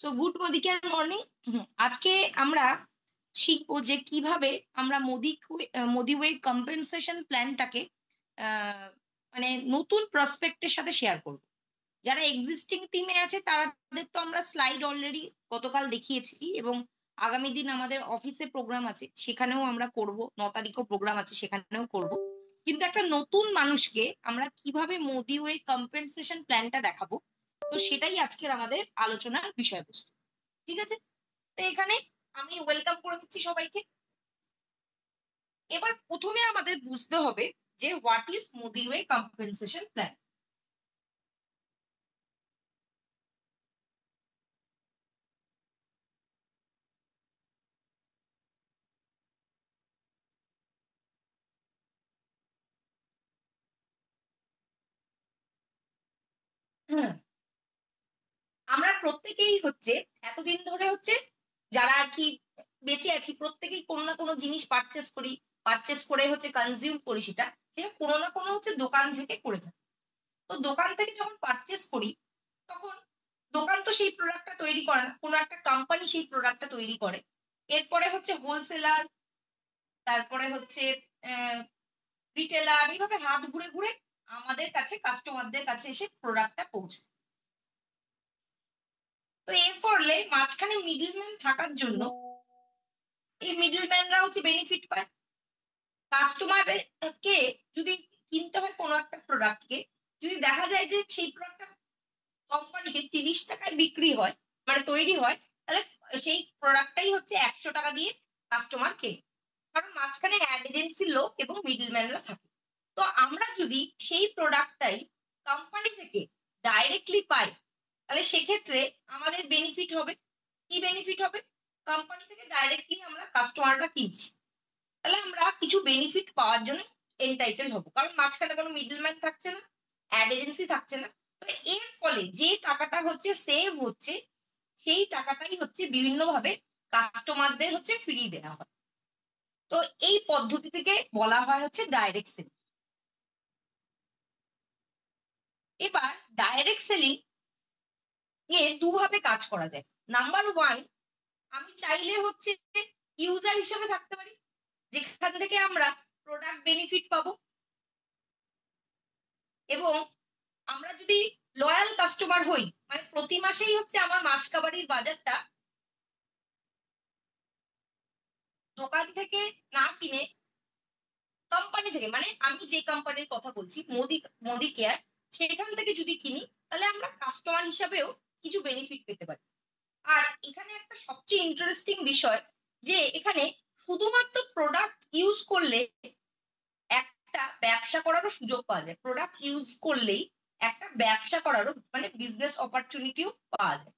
So good মোদিকের morning. আজকে আমরা শিখবো যে কিভাবে আমরা মোদিওয়ে কম্পেনসেশন প্ল্যানটাকে মানে নতুন প্রসপেক্টের সাথে শেয়ার করব। যারা এক্সিস্টিং টিমে আছে তাদের তো আমরা স্লাইড অলরেডি গতকাল দেখিয়েছি, এবং আগামী দিন আমাদের অফিসে প্রোগ্রাম আছে, সেখানেও আমরা করব। 9 তারিখও প্রোগ্রাম আছে, সেখানেও করব। কিন্তু একটা নতুন মানুষকে আমরা কিভাবে মোদিওয়ে কম্পেনসেশন প্ল্যানটা দেখাবো, তো সেটাই আজকের আমাদের আলোচনার বিষয়বস্তু। ঠিক আছে, তো এখানে আমি ওয়েলকাম করে দিচ্ছি সবাইকে। এবার প্রথমে আমাদের বুঝতে হবে যে হোয়াট ইজ মোদিওয়ে কম্পেনসেশন প্ল্যান। আমরা প্রত্যেকেই হচ্ছে এতদিন ধরে হচ্ছে যারা আর কি বেঁচে আছি, প্রত্যেকেই কোনো না কোনো জিনিস পারচেস করি, পারচেস করে হচ্ছে কনজিউম করি, সেটা কোনো না কোনো হচ্ছে দোকান থেকে করে থাকি। তো দোকান থেকে যখন পারচেস করি, তখন দোকান তো সেই প্রোডাক্টটা তৈরি করে না, কোনো একটা কোম্পানি সেই প্রোডাক্টটা তৈরি করে। এরপরে হচ্ছে হোলসেলার, তারপরে হচ্ছে রিটেলার, এইভাবে হাত ঘুরে ঘুরে আমাদের কাছে, কাস্টমারদের কাছে এসে প্রোডাক্টটা পৌঁছায়। তো এর ফলে মাঝখানে মিডলম্যান থাকার জন্য এই মিডলম্যানরা হচ্ছে বেনিফিট পায়। কাস্টমারকে যদি কিনতে হয় কোনো একটা প্রোডাক্টকে, যদি দেখা যায় যে সেই প্রোডাক্টটা কোম্পানিকে 30 টাকায় বিক্রি হয়, মানে তৈরি হয়, তাহলে সেই প্রোডাক্টটাই হচ্ছে 100 টাকা দিয়ে কাস্টমার কেনে। কারণ মাঝখানে অ্যাড এজেন্সির লোক এবং মিডলম্যানরা থাকে। তো আমরা যদি সেই প্রোডাক্টটাই কোম্পানি থেকে ডাইরেক্টলি পাই, তাহলে সেক্ষেত্রে আমাদের বেনিফিট হবে। কি বেনিফিট হবে? কোম্পানি থেকে ডাইরেক্টলি আমরা কাস্টমাররা কিনছি, তাহলে আমরা কিছু বেনিফিট পাওয়ার জন্য এন্টাইটেল হবো, কারণ মাঝখানে কোনো মিডলম্যান থাকছে না, অ্যাড এজেন্সি থাকছে না। তো এর ফলে যে টাকাটা হচ্ছে সেভ হচ্ছে, সেই টাকাটাই হচ্ছে বিভিন্নভাবে কাস্টমারদের হচ্ছে ফিরিয়ে দেওয়া হয়। তো এই পদ্ধতি থেকে বলা হয় হচ্ছে ডাইরেক্ট সেলিং। এবার ডাইরেক্ট সেলিং এ দুভাবে কাজ করা যায়। নাম্বার ওয়ান, আমি চাইলে হচ্ছে ইউজার হিসেবে থাকতে পারি, যেখান থেকে আমরা প্রোডাক্ট বেনিফিট পাবো, এবং আমরা যদি লয়াল কাস্টমার হই, মানে প্রতি মাসেই হচ্ছে আমার মাসকাবারির বাজারটা দোকান থেকে না কিনে কোম্পানি থেকে, মানে আমি যে কোম্পানির কথা বলছি মোদি মোদি কেয়ার, সেখান থেকে যদি কিনি, তাহলে আমরা কাস্টমার হিসাবেও কিছু বেনিফিট পেতে পারি। আর এখানে একটা সবচেয়ে ইন্টারেস্টিং বিষয়, যে এখানে শুধুমাত্র প্রোডাক্ট ইউজ করলে একটা ব্যবসা করারও সুযোগ পাওয়া যায়। প্রোডাক্ট ইউজ করলেই একটা ব্যবসা করারও, মানে বিজনেস অপরচুনিটিও পাওয়া যায়।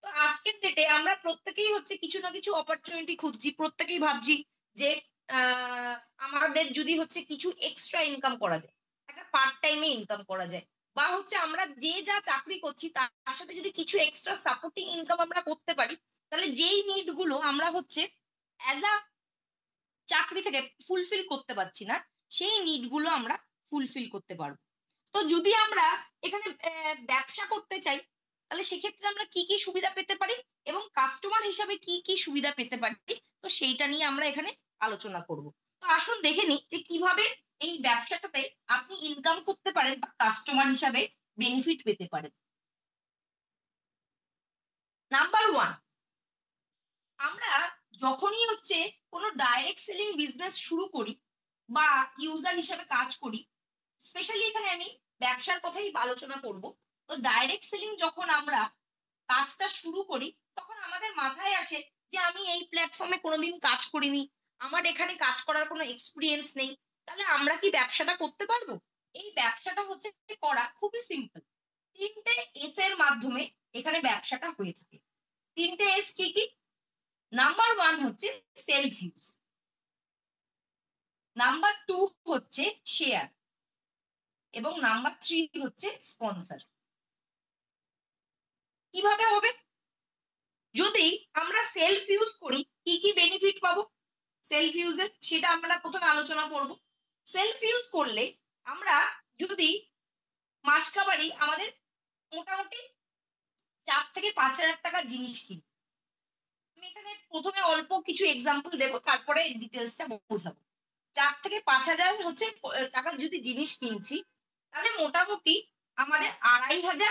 তো আজকের ডেটে আমরা প্রত্যেকেই হচ্ছে কিছু না কিছু অপরচুনিটি খুঁজছি, প্রত্যেকেই ভাবছি যে আহ, আমাদের যদি হচ্ছে কিছু এক্সট্রা ইনকাম করা যায়, একটা পার্ট টাইমে ইনকাম করা যায়, বা হচ্ছে আমরা যে যা চাকরি করছি তার সাথে যদি কিছু এক্সট্রা সাপোর্টিং ইনকাম আমরা করতে পারি, তাহলে যেই নিড গুলো আমরা হচ্ছে অ্যাজ আ চাকরি থেকে ফুলফিল করতে পারছি না, সেই নিড গুলো আমরা ফুলফিল করতে পারবো। তো যদি আমরা এখানে ব্যবসা করতে চাই, তাহলে সেক্ষেত্রে আমরা কি কি সুবিধা পেতে পারি এবং কাস্টমার হিসাবে কি কি সুবিধা পেতে পারি, তো সেইটা নিয়ে আমরা এখানে আলোচনা করব। তো আসুন দেখে নিই যে কিভাবে এই ব্যবসাটাতে আপনি ইনকাম করতে পারেন বা কাস্টমার হিসাবে বেনিফিট পেতে পারেন। নাম্বার ওয়ান, আমরা যখনই হচ্ছে কোনো ডাইরেক্ট সেলিং বিজনেস শুরু করি বা ইউজার হিসাবে কাজ করি, স্পেশালি এখানে আমি ব্যবসার কথাই আলোচনা করব। তো ডাইরেক্ট সেলিং যখন আমরা কাজটা শুরু করি, তখন আমাদের মাথায় আসে যে আমি এই প্ল্যাটফর্মে কোনোদিন কাজ করিনি, আমার এখানে কাজ করার কোনো এক্সপিরিয়েন্স নেই, তাহলে আমরা কি ব্যবসাটা করতে পারবো? এই ব্যবসাটা হচ্ছে করা খুবই সিম্পল। 3টে এস এর মাধ্যমে এখানে ব্যবসাটা হয়ে থাকে। 3টে এস কি কি? নাম্বার ওয়ান হচ্ছে সেলফ ইউজ, নাম্বার টু হচ্ছে শেয়ার, এবং নাম্বার থ্রি হচ্ছে স্পন্সর। কিভাবে হবে? যদি আমরা সেলফ ইউজ করি, কি কি বেনিফিট পাবো সেলফ ইউজের, সেটা আমরা প্রথমে আলোচনা করব। সেলফ ইউজ করলে আমরা যদি মাসকাবারি আমাদের মোটামুটি থেকে 5,000 টাকার জিনিস কিনি, আমি এখানে প্রথমে অল্প কিছু এক্সাম্পল দেবো, তারপরে ডিটেলসটা বোঝাবো। 4 থেকে 5,000 হচ্ছে টাকার যদি জিনিস কিনছি, তাহলে মোটামুটি আমাদের 2,500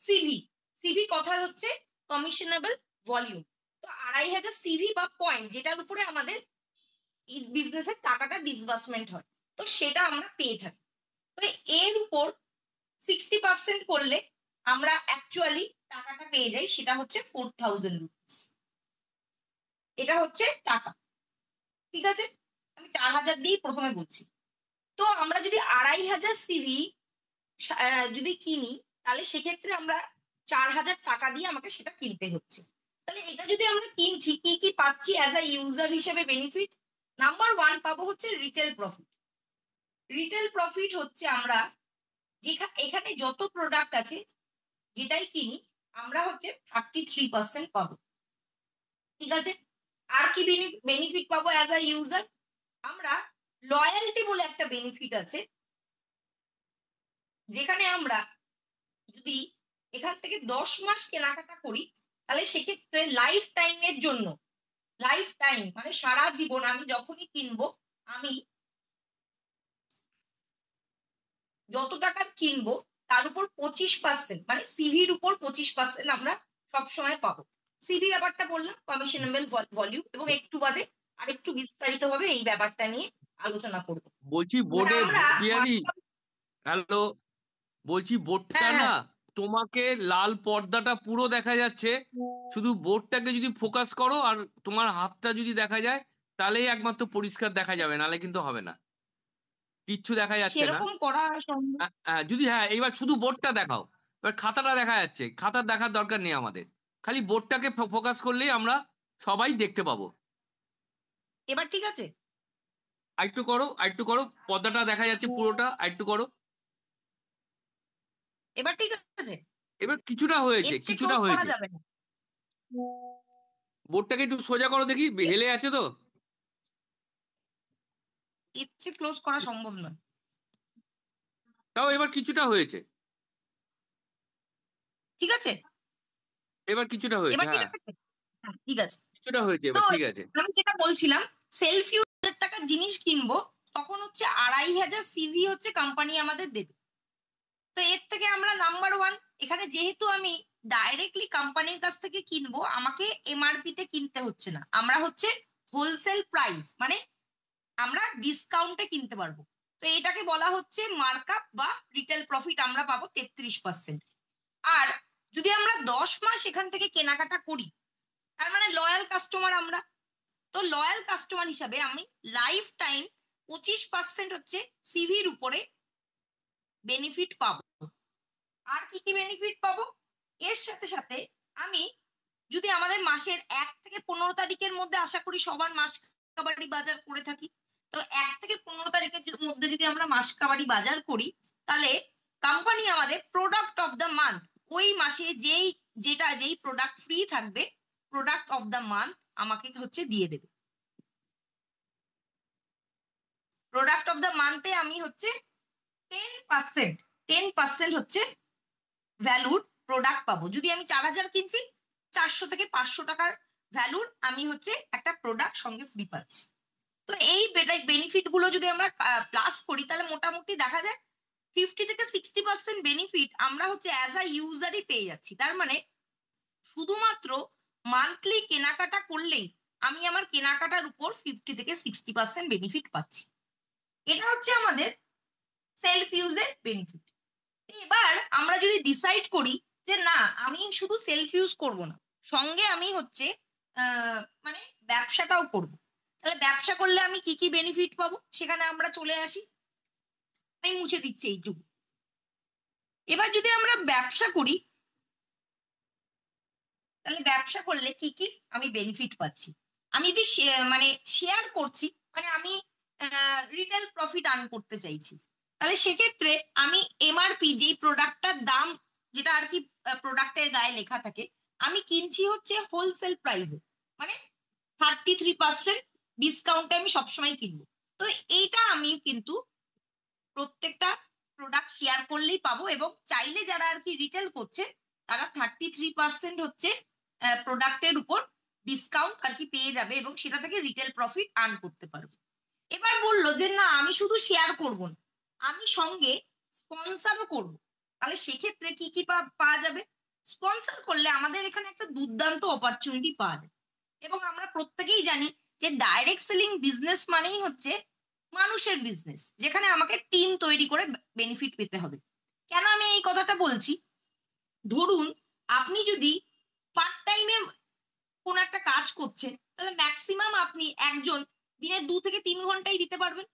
সিভি। সিভি কথার হচ্ছে কমিশনেবল ভলিউম। তো 2,500 সিভি বা পয়েন্ট, যেটার উপরে আমাদের বিজনেসের টাকাটা ডিসবার্সমেন্ট হয়, তো সেটা আমরা পেয়ে থাকি। তো এর উপর 60% করলে আমরা অ্যাকচুয়ালি টাকাটা পেয়ে যাই, সেটা হচ্ছে 4,000 রুপিস। এটা হচ্ছে টাকা, ঠিক আছে? আমি 4,000 দিয়েই প্রথমে বলছি। তো আমরা যদি 2,500 সিভি যদি কিনি, তাহলে সেক্ষেত্রে আমরা 4,000 টাকা দিয়ে আমাকে সেটা কিনতে হচ্ছে। তাহলে এটা যদি আমরা কিনছি, কি কি পাচ্ছি অ্যাজ আ ইউজার হিসেবে বেনিফিট? নাম্বার 1 পাবো হচ্ছে রিটেল প্রফিট। রিটেল প্রফিট হচ্ছে আমরা এখানে যত প্রোডাক্ট আছে যেটাই কিনি, আমরা হচ্ছে 33% পাবো, ঠিক আছে? আর কি বেনিফিট পাবো অ্যাজ আ ইউজার? আমরা লয়ালটি বলে একটা বেনিফিট আছে, যেখানে আমরা যদি এখান থেকে 10 মাস কেনাকাটা করি, তাহলে সেক্ষেত্রে লাইফ টাইমের জন্য, লাইফ টাইম মানে সারা জীবন আমি যখনই কিনবো, আমি যত টাকার কিনবো তার উপর 25% মানে সিভির উপর 25% আমরা সবসময় পাবো। সিভি ব্যাপারটা বললাম, কমিশনেবল ভলিউম, এবং একটু বাদে আরেকটু বিস্তারিত ভাবে এই ব্যাপারটা নিয়ে আলোচনা করবো। বলছি এবার বোর্ডে আমরা পিয়াদি, হ্যালো, বলছি বোর্ডটা হ্যাঁ না, হ্যাঁ, তোমাকে লাল পর্দাটা পুরো দেখা যাচ্ছে, শুধু বোর্ডটাকে যদি ফোকাস করো আর তোমার হাতটা যদি দেখা যায়, তাহলেই একমাত্র পরিষ্কার দেখা যাবে, নাহলে কিন্তু হবে না, কিচ্ছু দেখা যাচ্ছে না। সেরকম করা সম্ভব। যদি হ্যাঁ, এইবার শুধু বোর্ডটা দেখাও, এবার খাতাটা দেখা যাচ্ছে, খাতার দেখার দরকার নেই আমাদের, খালি বোর্ডটাকে ফোকাস করলেই আমরা সবাই দেখতে পাবো। এবার ঠিক আছে? আরেকটু করো, আরেকটু করো, পর্দাটা দেখা যাচ্ছে পুরোটা, আরেকটু করো। এবার ঠিক আছে? এবার কিছুটা হয়েছে, এর চেয়ে কিছুটা ক্লোজ করা হয়েছে। যাবে না। বোর্ডটাকে একটু সোজা করো দেখি, হেলে আছে তো। এর চেয়ে ক্লোজ করা সম্ভব নয়। তাও এবার কিছুটা হয়েছে, ঠিক আছে? এবার কিছুটা হয়েছে, এবার ঠিক হ্যাঁ, আছে? হ্যাঁ, ঠিক আছে। কিছুটা হয়েছে, তো এবার ঠিক আছে। আমি যেটা বলছিলাম, সেলফ ইউজের টাকার জিনিস কিনবো, তখন হচ্ছে 2,500 সিভি হচ্ছে কোম্পানি আমাদের দেবে। তো এর থেকে আমরা নাম্বার 1, এখানে যেহেতু আমি ডাইরেক্টলি কোম্পানির কাছ থেকে কিনবো, আমাকে এমআরপি তে কিনতে হচ্ছে না, আমরা হচ্ছে হোলসেল প্রাইস মানে আমরা ডিসকাউন্টে কিনতে পারবো। তো এটাকে বলা হচ্ছে মার্কআপ বা রিটেল প্রফিট, আমরা পাবো 33%। আর যদি আমরা 10 মাস এখান থেকে কেনাকাটা করি, তার মানে লয়াল কাস্টমার আমরা। তো লয়াল কাস্টমার হিসাবে আমি লাইফ টাইম 25% হচ্ছে সিভির উপরে বেনিফিট পাবো। আর কি কি বেনিফিট পাবো? এর সাথে সাথে আমি যদি আমাদের মাসের 1 থেকে 15 তারিখের মধ্যে, আশা করি সবার মাস কাবাডি বাজার করে থাকি, তো 1 থেকে 15 তারিখের মধ্যে যদি আমরা মাস কাবাডি বাজার করি, তাহলে কোম্পানি আমাদের প্রোডাক্ট অফ দ্য মান্থ, ওই মাসে যেই প্রোডাক্ট ফ্রি থাকবে, প্রোডাক্ট অফ দ্য মান্থ আমাকে হচ্ছে দিয়ে দেবে। প্রোডাক্ট অফ দ্য মান্থে আমি হচ্ছে 10%, 10% হচ্ছে ভ্যালুর প্রোডাক্ট পাবো। যদি আমি 4,000 কিনছি, 400 থেকে 500 টাকার ভ্যালুর আমি হচ্ছে একটা প্রোডাক্ট সঙ্গে ফ্রি পাচ্ছি। তো এই বেনিফিট গুলো যদি আমরা প্লাস করি, তাহলে মোটামুটি দেখা যায় 50 থেকে 60% বেনিফিট আমরা হচ্ছে অ্যাজ আ ইউজারই পেয়ে যাচ্ছি। তার মানে শুধুমাত্র মান্থলি কেনাকাটা করলেই আমি আমার কেনাকাটার উপর 50 থেকে 60% বেনিফিট পাচ্ছি। এটা হচ্ছে আমাদের সেলফ ইউজের বেনিফিট। এবার আমরা যদি ডিসাইড করি যে না, আমি শুধু সেলফ ইউজ করব না, সঙ্গে আমি হচ্ছে মানে ব্যবসাটাও করব, তাহলে ব্যবসা করলে আমি কি কি বেনিফিট পাবো সেখানে আমরা চলে আসি। আমি মুছে দিচ্ছি এইটুকু। এবার যদি আমরা ব্যবসা করি, তাহলে ব্যবসা করলে কি কি আমি বেনিফিট পাচ্ছি? আমি যদি মানে শেয়ার করছি, মানে আমি রিটেল প্রফিট আর্ন করতে চাইছি, তাহলে সেক্ষেত্রে আমি এমআরপি, যেই প্রোডাক্টটার দাম, যেটা আর কি প্রোডাক্টের গায়ে লেখা থাকে, আমি কিনছি হচ্ছে হোলসেল প্রাইসে, মানে 33% ডিসকাউন্টে আমি সবসময় কিনবো। তো এইটা আমি কিন্তু প্রত্যেকটা প্রোডাক্ট শেয়ার করলেই পাবো, এবং চাইলে যারা আর কি রিটেল করছে, তারা 33% হচ্ছে প্রোডাক্টের উপর ডিসকাউন্ট আর কি পেয়ে যাবে এবং সেটা থেকে রিটেল প্রফিট আর্ন করতে পারবে। এবার বললো যে না আমি শুধু শেয়ার করব না, আমি সঙ্গে স্পন্সারও করব। তাহলে সেক্ষেত্রে কি কি পাওয়া যাবে? স্পন্সর করলে আমাদের এখানে একটা দুর্দান্ত অপরচুনিটি পাওয়া যায়। এবং আমরা প্রত্যেকেই জানি যে ডাইরেক্ট সেলিং বিজনেস মানেই হচ্ছে মানুষের বিজনেস, যেখানে আমাকে টিম তৈরি করে বেনিফিট পেতে হবে। কেন আমি এই কথাটা বলছি? ধরুন আপনি যদি পার্ট টাইমে কোনো একটা কাজ করছেন, তাহলে ম্যাক্সিমাম আপনি একজন দিনে 2 থেকে 3 ঘন্টাই দিতে পারবেন।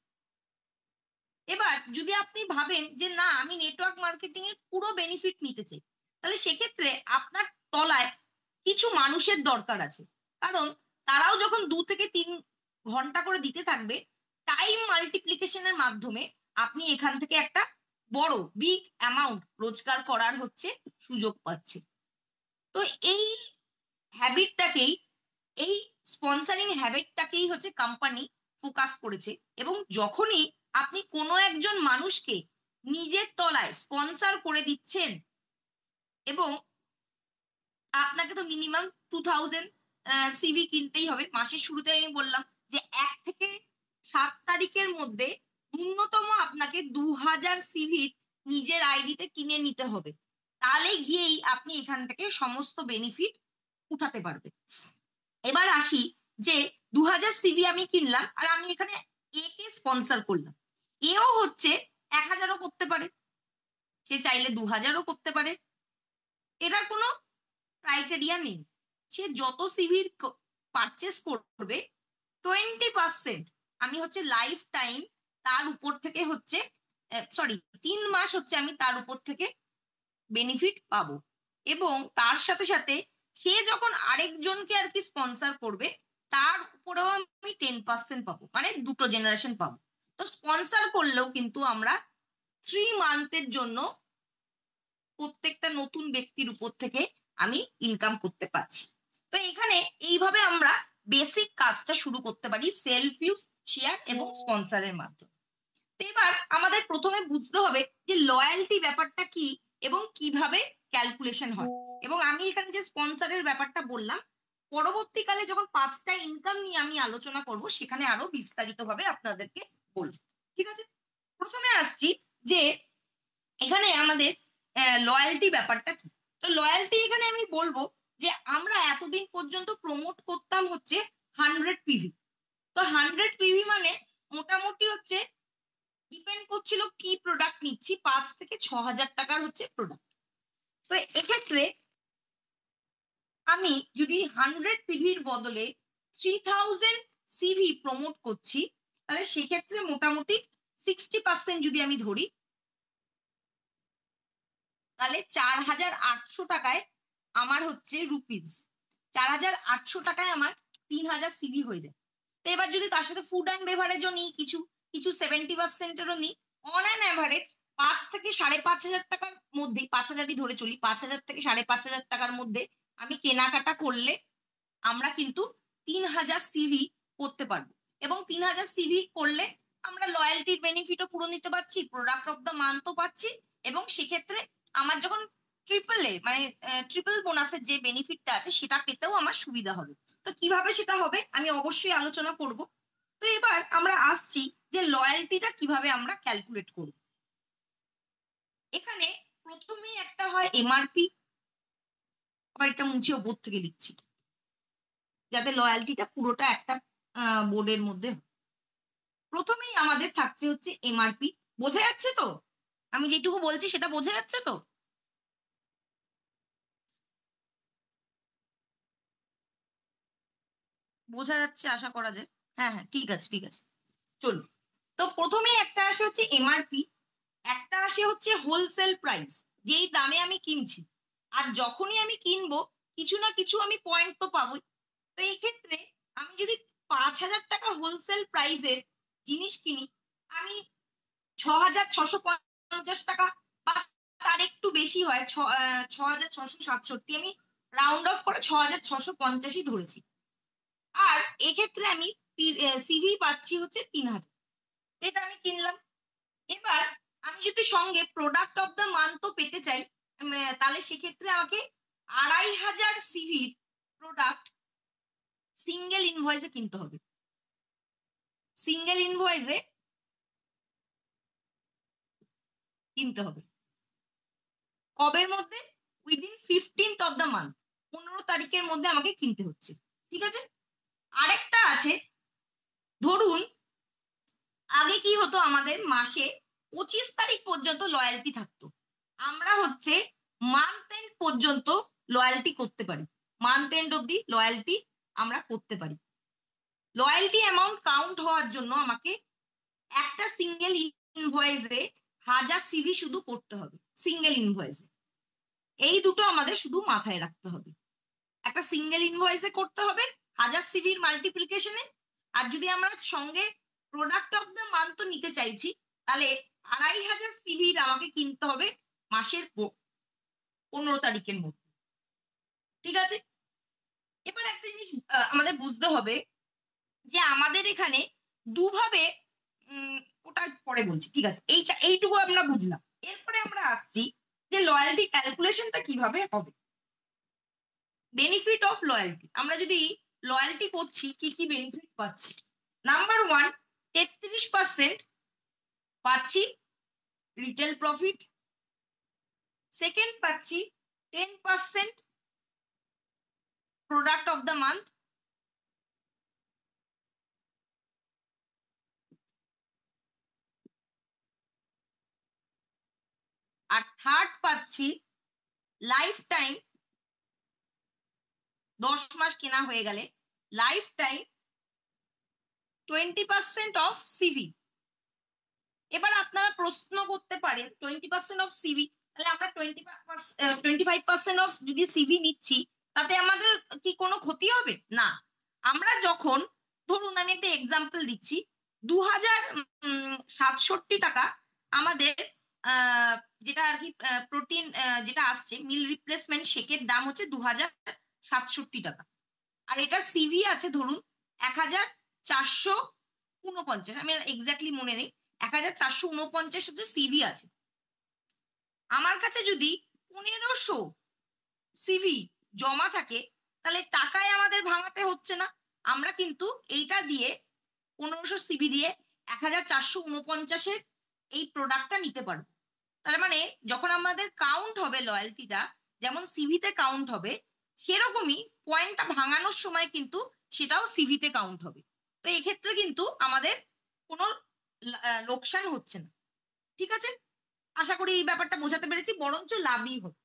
এবার যদি আপনি ভাবেন যে না আমি নেটওয়ার্ক মার্কেটিং এর পুরো বেনিফিট নিতে চাই, তাহলে সেক্ষেত্রে আপনার তলায় কিছু মানুষের দরকার আছে। কারণ তারাও যখন 2 থেকে 3 ঘন্টা করে দিতে থাকবে, টাইম মাল্টিপ্লিকেশনের মাধ্যমে আপনি এখান থেকে একটা বড় বিগ অ্যামাউন্ট রোজগার করার হচ্ছে সুযোগ পাচ্ছে। তো এই হ্যাবিটটাকেই, এই স্পন্সরিং হ্যাবিটটাকেই হচ্ছে কোম্পানি ফোকাস করেছে। এবং যখনই আপনি কোনো একজন মানুষকে নিজের তলায় স্পন্সর করে দিচ্ছেন, এবং আপনাকে তো মিনিমাম 2000 সিভি কিনতেই হবে। মাসের শুরুতে আমি বললাম যে 1 থেকে 7 তারিখের মধ্যে ন্যূনতম আপনাকে 2000 সিভি নিজের আইডিতে কিনে নিতে হবে। তাহলে গিয়েই আপনি এখান থেকে সমস্ত বেনিফিট উঠাতে পারবেন। এবার আসি যে 2000 সিভি আমি কিনলাম আর আমি এখানে এ কে স্পন্সর করলাম। এও হচ্ছে 1000ও করতে পারে, সে চাইলে 2000ও করতে পারে, এটার কোনো ক্রাইটেরিয়া নেই। সে যত সিভি পারচেস করবে 20% আমি হচ্ছে লাইফ টাইম তার উপর থেকে হচ্ছে, সরি 3 মাস হচ্ছে আমি তার উপর থেকে বেনিফিট পাবো। এবং তার সাথে সাথে সে যখন আরেকজনকে আর কি স্পন্সর করবে, তার উপরেও আমি 10% পাবো, মানে 2টো জেনারেশন পাবো। তো স্পন্সর করলেও কিন্তু আমরা 3 মান্থের জন্য প্রত্যেকটা নতুন ব্যক্তির উপর থেকে আমি ইনকাম করতে পারছি। তো এখানে এইভাবে আমরা বেসিক কাজটা শুরু করতে পারি সেলফ ইউজ, শেয়ার এবং স্পন্সরের মাধ্যমে। তো এবার আমাদের প্রথমে বুঝতে হবে যে লয়্যালটি ব্যাপারটা কি এবং কিভাবে ক্যালকুলেশন হয়। এবং আমি এখানে যে স্পন্সরের ব্যাপারটা বললাম, পরবর্তীকালে যখন 5টা ইনকাম নিয়ে আমি আলোচনা করব সেখানে আরো বিস্তারিতভাবে আপনাদেরকে বলবো। ঠিক আছে, প্রথমে আসছি যে এখানে আমাদের লয়্যালটি ব্যাপারটা কি। তো লয়্যালটি এখানে আমি বলবো যে আমরা এতদিন পর্যন্ত প্রমোট করতাম হচ্ছে 100 পিভি। তো 100 পিভি মানে মোটামুটি হচ্ছে ডিপেন্ড করছিল কি প্রোডাক্ট নিচ্ছি, 5 থেকে 6 হাজার টাকার হচ্ছে প্রোডাক্ট। তো এক্ষেত্রে আমি যদি 100 পিভির বদলে 3000 সিভি প্রমোট করছি, তাহলে সেক্ষেত্রে মোটামুটি 60% যদি আমি ধরি, তাহলে 4800 টাকায় আমার হচ্ছে রুপিস 4800 টাকায় আমার 3000 সিভি হয়ে যায়। তো এবার যদি তার সাথে ফুড অ্যান্ড বেভারেজও নিই, কিছু কিছু 70%-এরও নিই, অন অ্যান অ্যাভারেজ 5 থেকে 5500 টাকার মধ্যেই, 5000ই ধরে চলি, 5000 থেকে 5500 টাকার মধ্যে আমি কেনাকাটা করলে আমরা কিন্তু 3000 সিভি করতে পারবো। এবং 3000 সিভি করলে আমরা লয়্যালটির বেনিফিটও পুরো নিতে পারছি, প্রোডাক্ট অফ দ্য মান্থও পাচ্ছি, এবং সেক্ষেত্রে আমার যখন ট্রিপল বোনাসের যে বেনিফিটটা আছে সেটা পেতেও আমার সুবিধা হবে। তো কিভাবে সেটা হবে আমি অবশ্যই আলোচনা করব। তো এবার আমরা আসছি যে লয়্যালটিটা কিভাবে আমরা ক্যালকুলেট করব। এখানে প্রথমেই একটা হয় এমআরপি, আবার এটা মুছেও বোর্ড থেকে লিখছি যাতে লয়্যালটিটা পুরোটা একটা বোর্ডের মধ্যে হয়। প্রথমেই আমাদের থাকছে হচ্ছে এমআরপি। বোঝা যাচ্ছে তো? আমি যেটুকু বলছি সেটা বোঝা যাচ্ছে তো? বোঝা যাচ্ছে আশা করা যায়। হ্যাঁ হ্যাঁ, ঠিক আছে ঠিক আছে, চলুন। তো প্রথমেই একটা আসে হচ্ছে এমআরপি, একটা আসে হচ্ছে হোলসেল প্রাইস, যেই দামে আমি কিনছি। আর যখনই আমি কিনবো কিছু না কিছু আমি পয়েন্ট তো পাবোই। তো এই ক্ষেত্রে আমি যদি 5000 টাকা হোলসেল প্রাইসের জিনিস কিনি, আমি 6650 টাকা বা তার একটু বেশি হয়, 6667, আমি রাউন্ড অফ করে 6650ই ধরেছি। আর এক্ষেত্রে আমি সিভি পাচ্ছি হচ্ছে 3000, এটা আমি কিনলাম। এবার আমি যদি সঙ্গে প্রোডাক্ট অফ দ্য মান্থও পেতে চাই, তাহলে সেক্ষেত্রে আমাকে 2500 সিভির প্রোডাক্ট সিঙ্গেল ইনভয়েসে কিনতে হবে। সিঙ্গেল ইনভয়েসে কিনতে হবে কবের মধ্যে? Within 15th of the month, 15 তারিখের মধ্যে আমাকে কিনতে হচ্ছে। ঠিক আছে। আরেকটা আছে, ধরুন আগে কি হতো, আমাদের মাসে 25 তারিখ পর্যন্ত লয়্যালটি থাকতো। আমরা হচ্ছে মান্থ এন্ড পর্যন্ত লয়্যালটি করতে পারি, মান্থ এন্ড অব্দি লয়্যালটি আমরা করতে পারি। লয়্যালটি অ্যামাউন্ট কাউন্ট হওয়ার জন্য আমাকে একটা সিঙ্গেল ইনভয়েসে 1000 সিভি শুধু করতে হবে, সিঙ্গেল ইনভয়েসে। এই দুটো আমাদের শুধু মাথায় রাখতে হবে, একটা সিঙ্গেল ইনভয়েসে করতে হবে 1000 সিভির মাল্টিপ্লিকেশনে। আর যদি আমরা সঙ্গে প্রোডাক্ট অফ দ্য মান্থ তো নিতে চাইছি, তাহলে 2500 সিভির আমাকে কিনতে হবে মাসের 15 তারিখের মধ্যে। ঠিক আছে। এবার একটা জিনিস আমাদের বুঝতে হবে যে আমাদের এখানে দুভাবে, ওটা পরে বলছি, ঠিক আছে, এইটুকু আমরা বুঝলাম। এরপরে আমরা আসছি যে লয়্যালটি ক্যালকুলেশনটা কিভাবে হবে। বেনিফিট অফ লয়্যালটি, আমরা যদি লয়্যালটি করছি কি কি বেনিফিট পাচ্ছি। নাম্বার 1, 33% পাচ্ছি রিটেল প্রফিট। সেকেন্ড পাচ্ছি 10% প্রোডাক্ট অফ দ্য মান্থ। আর থার্ড পাচ্ছি লাইফ টাইম, 10 মাস কেনা হয়ে গেলে লাইফ টাইম 20% অফ সিভি। এবার আপনারা প্রশ্ন করতে পারেন 20% অফ সিভি, তাহলে আমরা 25% অফ যদি সিভি নিচ্ছি তাতে আমাদের কি কোনো ক্ষতি হবে? না। আমরা যখন, ধরুন আমি একটা এক্সাম্পল দিচ্ছি, 2067 টাকা আমাদের যেটা আর কি প্রোটিন যেটা আসছে মিল রিপ্লেসমেন্ট শেকের দাম হচ্ছে 2067 টাকা। আর এটা সিভি আছে ধরুন 1449, আমি এক্স্যাক্টলি মনে নেই, 1449 হচ্ছে সিভি আছে। আমার কাছে যদি 1500 সিভি জমা থাকে, তাহলে টাকায় আমাদের ভাঙাতে হচ্ছে না। আমরা কিন্তু এইটা দিয়ে 1500 সিভি দিয়ে 1449-এর এই প্রোডাক্টটা নিতে পারবো। তার মানে যখন আমাদের কাউন্ট হবে লয়্যালটিটা, যেমন সিভিতে কাউন্ট হবে, সেরকমই পয়েন্টটা ভাঙানোর সময় কিন্তু সেটাও সিভিতে কাউন্ট হবে। তো এক্ষেত্রে কিন্তু আমাদের কোনো লোকসান হচ্ছে না। ঠিক আছে, আশা করি এই ব্যাপারটা বোঝাতে পেরেছি, বরঞ্চ লাভই হবে।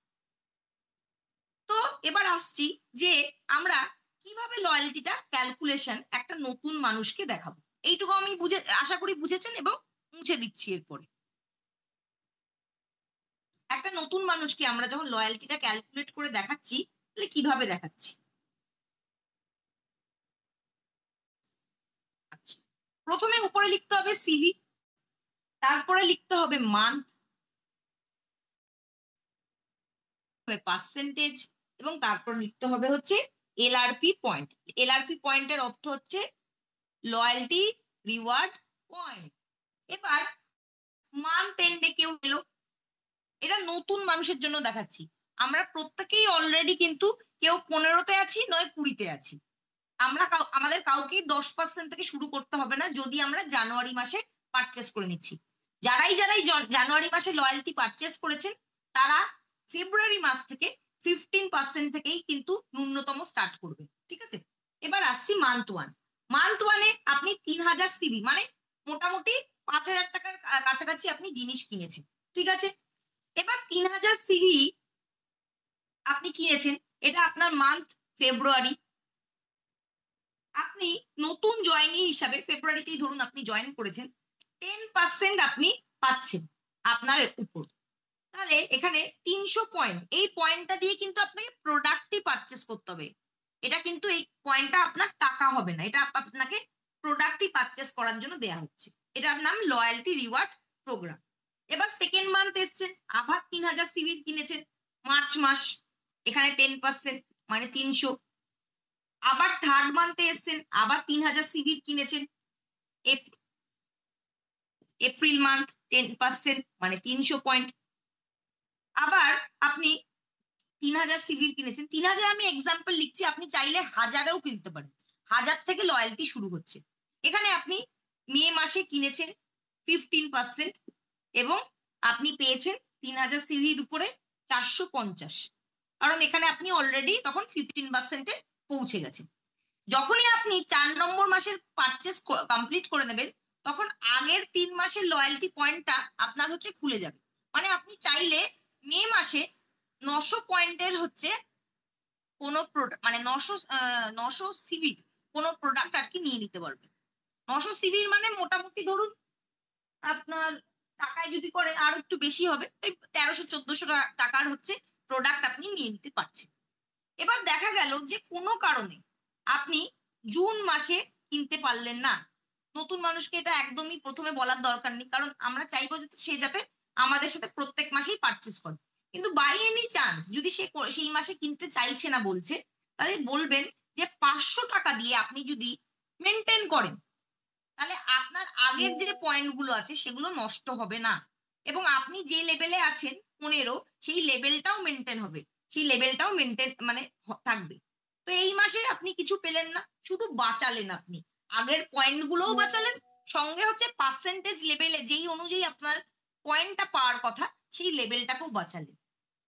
তো এবার আসছি যে আমরা কিভাবে লয়্যালটিটা ক্যালকুলেশন একটা নতুন মানুষকে দেখাবো। এইটুকু আমি আশা করি বুঝেছেন এবং মুছে দিচ্ছি। এরপরে একটা নতুন মানুষকে আমরা যখন লয়্যালটিটা ক্যালকুলেট করে দেখাচ্ছি, তাহলে কিভাবে দেখাচ্ছি। আচ্ছা, প্রথমে উপরে লিখতে হবে সিভি, তারপরে লিখতে হবে মান্থ, পার্সেন্টেজ, এবং তারপর লিখতে হবে হচ্ছে এলআরপি পয়েন্ট। এলআরপি পয়েন্টের অর্থ হচ্ছে লয়্যালটি রিওয়ার্ড পয়েন্ট। এবার মান্থ এন্ডে কেউ এলো, এটা নতুন মানুষের জন্য দেখাচ্ছি। আমরা প্রত্যেকেই অলরেডি কিন্তু কেউ 15তে আছি, নয় 20তে আছি। আমরা আমাদের কাউকে 10% থেকে শুরু করতে হবে না যদি আমরা জানুয়ারি মাসে পারচেস করে নিচ্ছি। যারাই জানুয়ারি মাসে লয়্যালটি পারচেস করেছেন, তারা ফেব্রুয়ারি মাস থেকে 15% থেকেই কিন্তু ন্যূনতম স্টার্ট করবে। ঠিক আছে। এবার আসছি মান্থ 1। মান্থ 1-এ আপনি 3000 সিভি, মানে মোটামুটি 5000 টাকার কাছাকাছি আপনি জিনিস কিনেছেন। ঠিক আছে। এবার 3000 সিভি আপনি কিনেছেন, এটা আপনার মান্থ ফেব্রুয়ারি। আপনি নতুন জয়েনি হিসাবে ফেব্রুয়ারিতেই ধরুন আপনি জয়েন করেছেন, 10% আপনি পাচ্ছেন আপনার উপর। তাহলে এখানে 300 পয়েন্ট, এই পয়েন্টটা দিয়ে কিন্তু আপনাকে প্রোডাক্টই পারচেস করতে হবে। এটা কিন্তু এই পয়েন্টটা আপনার টাকা হবে না, এটা আপনাকে প্রোডাক্টই পারচেস করার জন্য দেয়া হচ্ছে। এটার নাম লয়্যালটি রিওয়ার্ড প্রোগ্রাম। এবার সেকেন্ড মান্থ এসছেন, আবার 3000 সিভির কিনেছেন মার্চ মাস, এখানে 10% মানে 300। আবার থার্ড মান্থে এসছেন, আবার 3000 সিভির কিনেছেন, এপ্রিল মান্থ 10% মানে 300 পয়েন্ট। আবার আপনি 3000 সিভির কিনেছেন, 3000 আমি এক্সাম্পল লিখছি, আপনি চাইলে 1000এও কিনতে পারেন। 1000 থেকে লয়্যালটি শুরু হচ্ছে। এখানে আপনি মে মাসে কিনেছেন 15% এবং আপনি পেয়েছেন 3000 সিভির উপরে 450, কারণ এখানে আপনি অলরেডি তখন 15%-এ পৌঁছে গেছেন। যখনই আপনি 4 নম্বর মাসের পারচেস কমপ্লিট করে নেবেন, তখন আগের 3 মাসের লয়্যালটি পয়েন্টটা আপনার হচ্ছে খুলে যাবে। মানে আপনি চাইলে মে মাসে 900 পয়েন্টের হচ্ছে কোনো মানে 900 সিভির কোনো প্রোডাক্ট আর কি নিয়ে নিতে পারবেন। 900 সিভির মানে মোটামুটি ধরুন আপনার টাকায় যদি করেন আর একটু বেশি হবে, ওই 1300-1400 টাকার হচ্ছে প্রোডাক্ট আপনি নিয়ে নিতে পারছেন। এবার দেখা গেল যে কোনো কারণে আপনি জুন মাসে কিনতে পারলেন না। নতুন মানুষকে এটা একদমই প্রথমে বলার দরকার নেই, কারণ আমরা চাইবো যে সে যাতে আমাদের সাথে প্রত্যেক মাসেই পারচেস করে। কিন্তু বাই এনি চান্স যদি সে সেই মাসে কিনতে চাইছে না বলছে, তাহলে বলবেন যে 500 টাকা দিয়ে আপনি যদি মেনটেন করেন, তাহলে আপনার আগের যে পয়েন্টগুলো আছে সেগুলো নষ্ট হবে না, এবং আপনি যে লেভেলে আছেন 15, সেই লেভেলটাও মেনটেন হবে, সেই লেভেলটাও মেনটেন মানে থাকবে। তো এই মাসে আপনি কিছু পেলেন না, শুধু বাঁচালেন, আপনি আগের পয়েন্টগুলোও বাঁচালেন, সঙ্গে হচ্ছে পার্সেন্টেজ লেভেলে যেই অনুযায়ী আপনার পয়েন্টটা পাওয়ার কথা সেই লেভেলটাকেও বাঁচালেন।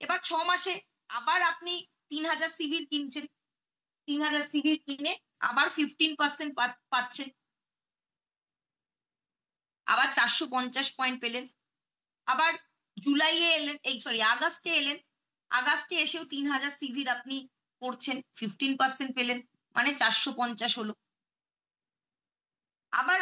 এবার 6 মাসে আবার আপনি 3000 সিভির কিনছেন, 3000 সিভির কিনে আবার 15% পাচ্ছেন, আবার 450 পয়েন্ট পেলেন। আবার জুলাইয়ে এলেন, এই সরি আগস্টে এলেন, আগস্টে এসেও 3000 সিভির আপনি করছেন, 15% পেলেন, মানে 450 হলো। আবার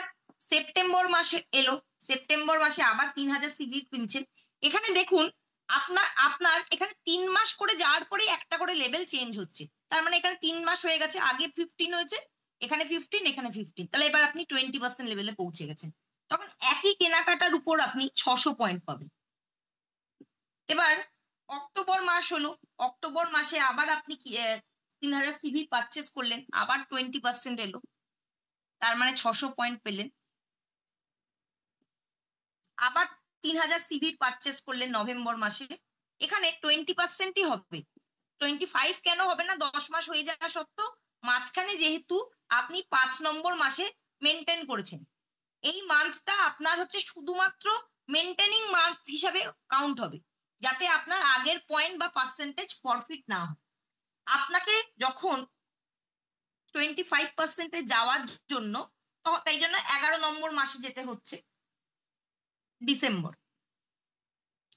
সেপ্টেম্বর মাসে এলো, সেপ্টেম্বর মাসে আবার 3000 সিভির কিনছেন। এখানে দেখুন আপনার আপনার এখানে 3 মাস করে যাওয়ার পরেই একটা করে লেভেল চেঞ্জ হচ্ছে। তার মানে এখানে 3 মাস হয়ে গেছে, আগে 15 হয়েছে, এখানে 15, এখানে 15, তাহলে এবার আপনি 20% লেভেলে পৌঁছে গেছেন। তখন একই কেনাকাটার উপর আপনি 600 পয়েন্ট পাবেন। এবার অক্টোবর মাস হলো, অক্টোবর মাসে আবার আপনি 3000 সিভি পারচেস করলেন, আবার 20% এলো, তার মানে 600 পয়েন্ট পেলেন। আবার 3000 সিভির পারচেস করলেন নভেম্বর মাসে, এখানে 20%ই হবে, 25 কেন হবে না, 10 মাস হয়ে যাওয়া সত্ত্বেও মাঝখানে যেহেতু আপনি 5 নম্বর মাসে মেনটেন করেছেন, এই মান্থটা আপনার হচ্ছে শুধুমাত্র মেনটেনিং মান্থ হিসাবে কাউন্ট হবে, যাতে আপনার আগের পয়েন্ট বা পার্সেন্টেজ ফরফিট না হয়। আপনাকে যখন 25%-এ যাওয়ার জন্য, তাই জন্য 11 নম্বর মাসে যেতে হচ্ছে, ডিসেম্বর।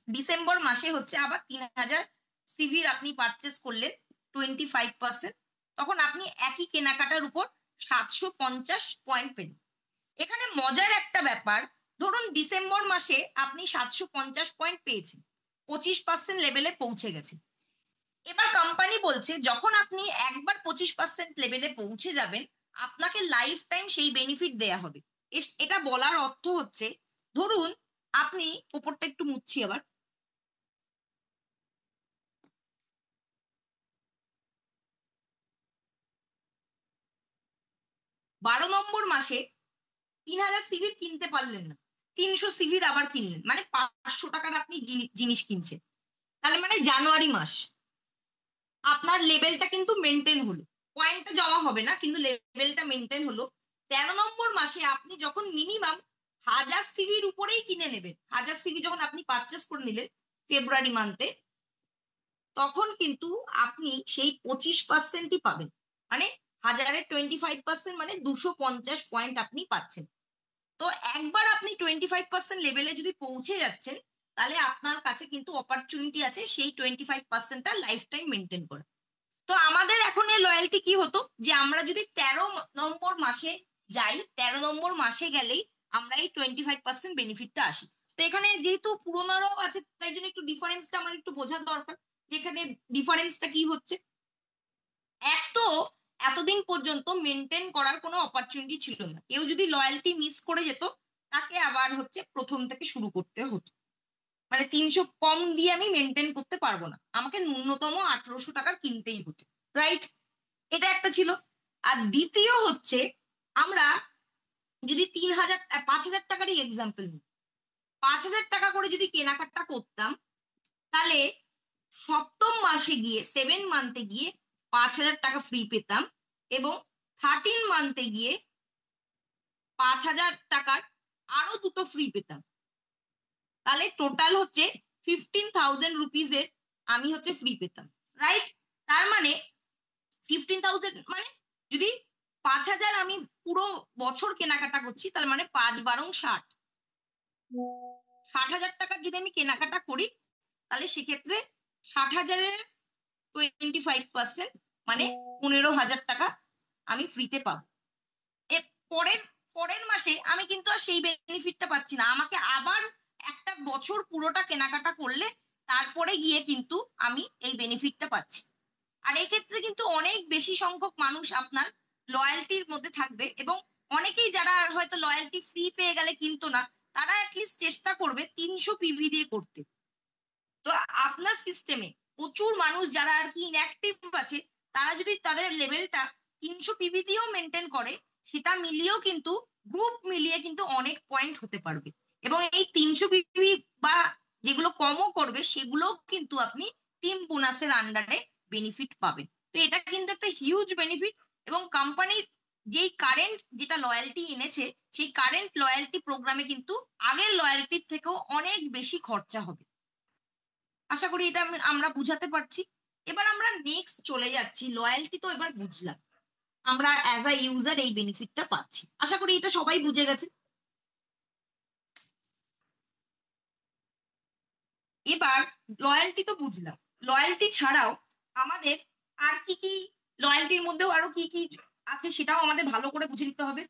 ডিসেম্বর মাসে হচ্ছে আবার 3000 সিভির আপনি পারচেস করলেন 25%, তখন আপনি একই কেনাকাটার উপর 750 পয়েন্ট পেলেন। এখানে মজার একটা ব্যাপার, ধরুন ডিসেম্বর মাসে আপনি 750 পয়েন্ট পেয়েছেন, 25% লেভেলে পৌঁছে গেছে। এবার কোম্পানি বলছে যখন আপনি একবার 25% লেভেলে পৌঁছে যাবেন, আপনাকে লাইফ টাইম সেই বেনিফিট দেয়া হবে। এটা বলার অর্থ হচ্ছে, ধরুন আপনি, ওপরটা একটু মুছছি আবার, 12 নম্বর মাসে 3000 সিভির কিনতে পারলেন না, 300 সিভির আবার কিনলেন, মানে 500 টাকার আপনি জিনিস কিনছেন, তাহলে মানে জানুয়ারি মাস আপনার লেভেলটা কিন্তু মেনটেন হলো, পয়েন্টটা জমা হবে না কিন্তু লেভেলটা মেনটেন হলো। 13 নম্বর মাসে আপনি যখন মিনিমাম 1000 সিভির উপরেই কিনে নেবেন, 1000 সিভি যখন আপনি পারচেস করে নিলেন ফেব্রুয়ারি মান্থে, তখন কিন্তু আপনি সেই 25%ই পাবেন, মানে 1000-এর 25% মানে 250 পয়েন্ট আপনি পাচ্ছেন। তো একবার আপনি 25% লেভেলে যদি পৌঁছে যাচ্ছেন, তাহলে আপনার কাছে কিন্তু অপরচুনিটি আছে সেই 25%টা লাইফ টাইম মেনটেন করে। তো আমাদের এখন এই লয়্যালটি কি হতো, যে আমরা যদি 13 নম্বর মাসে যাই, 13 নম্বর মাসে গেলেই আমরা এই 25% বেনিফিটটা আসি। তো এখানে যেহেতু পুরোনোরাও আছে, তাই জন্য একটু ডিফারেন্সটা আমার একটু বোঝার দরকার, যেখানে ডিফারেন্সটা কি হচ্ছে। এক তো এতদিন পর্যন্ত মেনটেন করার কোনো অপরচুনিটি ছিল না, কেউ যদি লয়্যালটি মিস করে যেত তাকে আবার হচ্ছে প্রথম থেকে শুরু করতে হতো, মানে 300 কম দিয়ে আমি মেনটেন করতে পারবো না, আমাকে ন্যূনতম 1800 টাকার কিনতেই হতো, রাইট? এটা একটা ছিল। আর দ্বিতীয় হচ্ছে, আমরা যদি 3000 5000 টাকারই এক্সাম্পল নিই, 5000 টাকা করে যদি কেনাকাটা করতাম, তাহলে সপ্তম মাসে গিয়ে 7 মান্থে গিয়ে 5,000 টাকা ফ্রি পেতাম, এবং 13 মান্থে গিয়ে 5,000 টাকার আরো দুটো ফ্রি পেতাম। তাহলে টোটাল হচ্ছে 15,000 রুপিজের আমি হচ্ছে ফ্রি পেতাম, রাইট? তার মানে 15,000 মানে যদি 5,000 আমি পুরো বছর কেনাকাটা করছি, তার মানে 5 × 12 = 60। 60,000 টাকার যদি আমি কেনাকাটা করি, তাহলে সেক্ষেত্রে 60,000-এর 25% মানে 15,000 টাকা আমি ফ্রিতে পাবো। এর পরের পরের মাসে আমি কিন্তু আর সেই বেনিফিটটা পাচ্ছি না, আমাকে আবার একটা বছর পুরোটা কেনাকাটা করলে তারপরে গিয়ে কিন্তু আমি এই বেনিফিটটা পাচ্ছি। আর এই ক্ষেত্রে কিন্তু অনেক বেশি সংখ্যক মানুষ আপনার লয়্যালটির মধ্যে থাকবে, এবং অনেকেই যারা হয়তো লয়্যালটি ফ্রি পেয়ে গেলে কিন্তু না, তারা অ্যাটলিস্ট চেষ্টা করবে 300 পিভি দিয়ে করতে। তো আপনার সিস্টেমে প্রচুর মানুষ যারা আর কি ইনঅ্যাক্টিভ আছে, তারা যদি তাদের লেভেলটা 300 পিভি দিয়েও মেনটেন করে, সেটা মিলিয়েও কিন্তু গ্রুপ মিলিয়ে কিন্তু অনেক পয়েন্ট হতে পারবে। এবং এই 300 পিভি বা যেগুলো কমও করবে, সেগুলো কিন্তু আপনি টিম বোনাসের আন্ডারে বেনিফিট পাবেন। তো এটা কিন্তু একটা হিউজ বেনিফিট, এবং কোম্পানির যেই কারেন্ট যেটা লয়্যালটি এনেছে, সেই কারেন্ট লয়্যালটি প্রোগ্রামে কিন্তু আগের লয়্যালটির থেকেও অনেক বেশি খরচা হবে। আশা করি এটা আমরা বুঝাতে পারছি। এবার আমরা নেক্সট চলে যাচ্ছি, লয়্যালটি তো এবার বুঝলাম, আমরা অ্যাজ আ ইউজার এই বেনিফিটটা পাচ্ছি, আশা করি এটা সবাই বুঝে গেছে। এবার লয়্যালটি তো বুঝলাম, লয়্যালটি ছাড়াও আমাদের আর কি কি, লয়্যালটির মধ্যেও আরো কি কি আছে সেটাও আমাদের ভালো করে বুঝে নিতে হবে।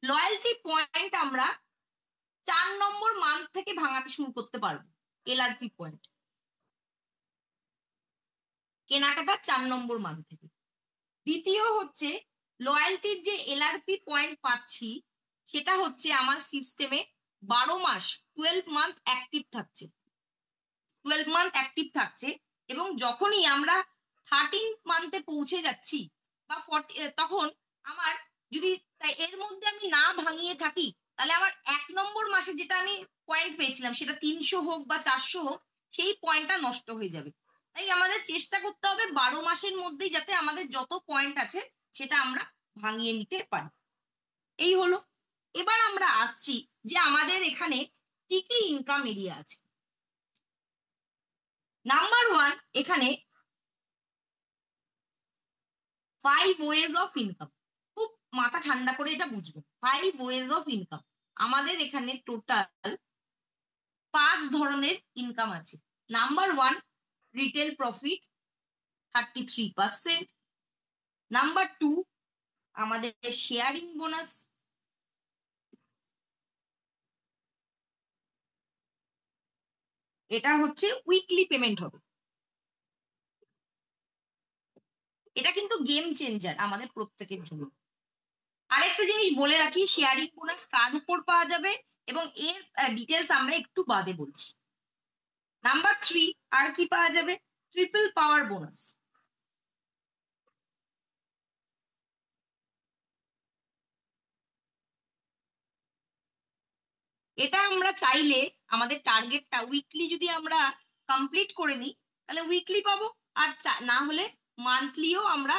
লয়্যালটি পয়েন্ট আমরা 4 নম্বর মান্থ থেকে ভাঙাতে শুরু করতে পারবো। এলআরপি পয়েন্ট কেনাকাটা 4 নম্বর মান্থ থেকে। দ্বিতীয় হচ্ছে, লয়্যালটির যে এলআরপি পয়েন্ট পাচ্ছি, সেটা হচ্ছে আমার সিস্টেমে 12 মাস 12 মান্থ অ্যাক্টিভ থাকছে, 12 মান্থ অ্যাক্টিভ থাকছে। এবং যখনই আমরা 13 মান্থে পৌঁছে যাচ্ছি বা 40, তখন আমার যদি এর মধ্যে আমি না ভাঙিয়ে থাকি, তাহলে আমার 1 নম্বর মাসে যেটা আমি পয়েন্ট পেয়েছিলাম, সেটা 300 হোক বা 400 হোক, সেই পয়েন্টটা নষ্ট হয়ে যাবে। তাই আমাদের চেষ্টা করতে হবে 12 মাসের মধ্যেই যাতে আমাদের যত পয়েন্ট আছে সেটা আমরা ভাঙিয়ে নিতে পারি। এই হলো। এবার আমরা আসছি যে আমাদের এখানে কি কি ইনকাম এরিয়া আছে। নাম্বার 1, এখানে 5 ওয়েজ অফ ইনকাম। খুব মাথা ঠান্ডা করে এটা বুঝবে, 5 ওয়েজ অফ ইনকাম। আমাদের এখানে টোটাল 5 ধরনের ইনকাম আছে। Number 1, retail profit 33%। নাম্বার 2, আমাদের শেয়ারিং বোনাস। এটা হচ্ছে উইকলি পেমেন্ট হবে। এটা কিন্তু গেম চেঞ্জার আমাদের প্রত্যেকের জন্য। আরেকটা জিনিস বলে রাখি, শেয়ারিং বোনাস কার উপর পাওয়া যাবে এবং এর ডিটেলস আমরা একটু বাদে বলছি। নাম্বার 3, আর কি পাওয়া যাবে? ট্রিপল পাওয়ার বোনাস। এটা আমরা চাইলে আমাদের টার্গেটটা উইকলি যদি আমরা কমপ্লিট করে নিই, তাহলে উইকলি পাবো। আর না হলে মান্থলিও আমরা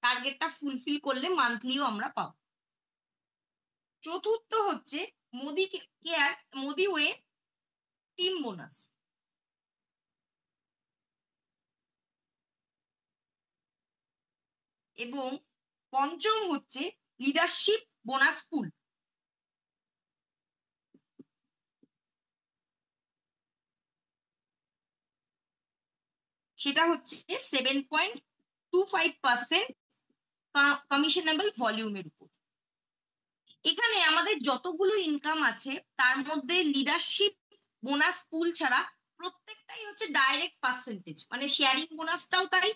টার্গেটটা ফুলফিল করলে মান্থলিও আমরা পাবো। চতুর্থ হচ্ছে Modi care Modi way team bonus. এবং পঞ্চম হচ্ছে লিডারশিপ বোনাস পুল। সেটা হচ্ছে 7.25% কমিশনেবল ভলিউমের উপর। এখানে আমাদের যতগুলো ইনকাম আছে, তার মধ্যে লিডারশিপ বোনাস পুল ছাড়া প্রত্যেকটাই হচ্ছে ডাইরেক্ট পার্সেন্টেজ, মানে শেয়ারিং বোনাসটাও তাই,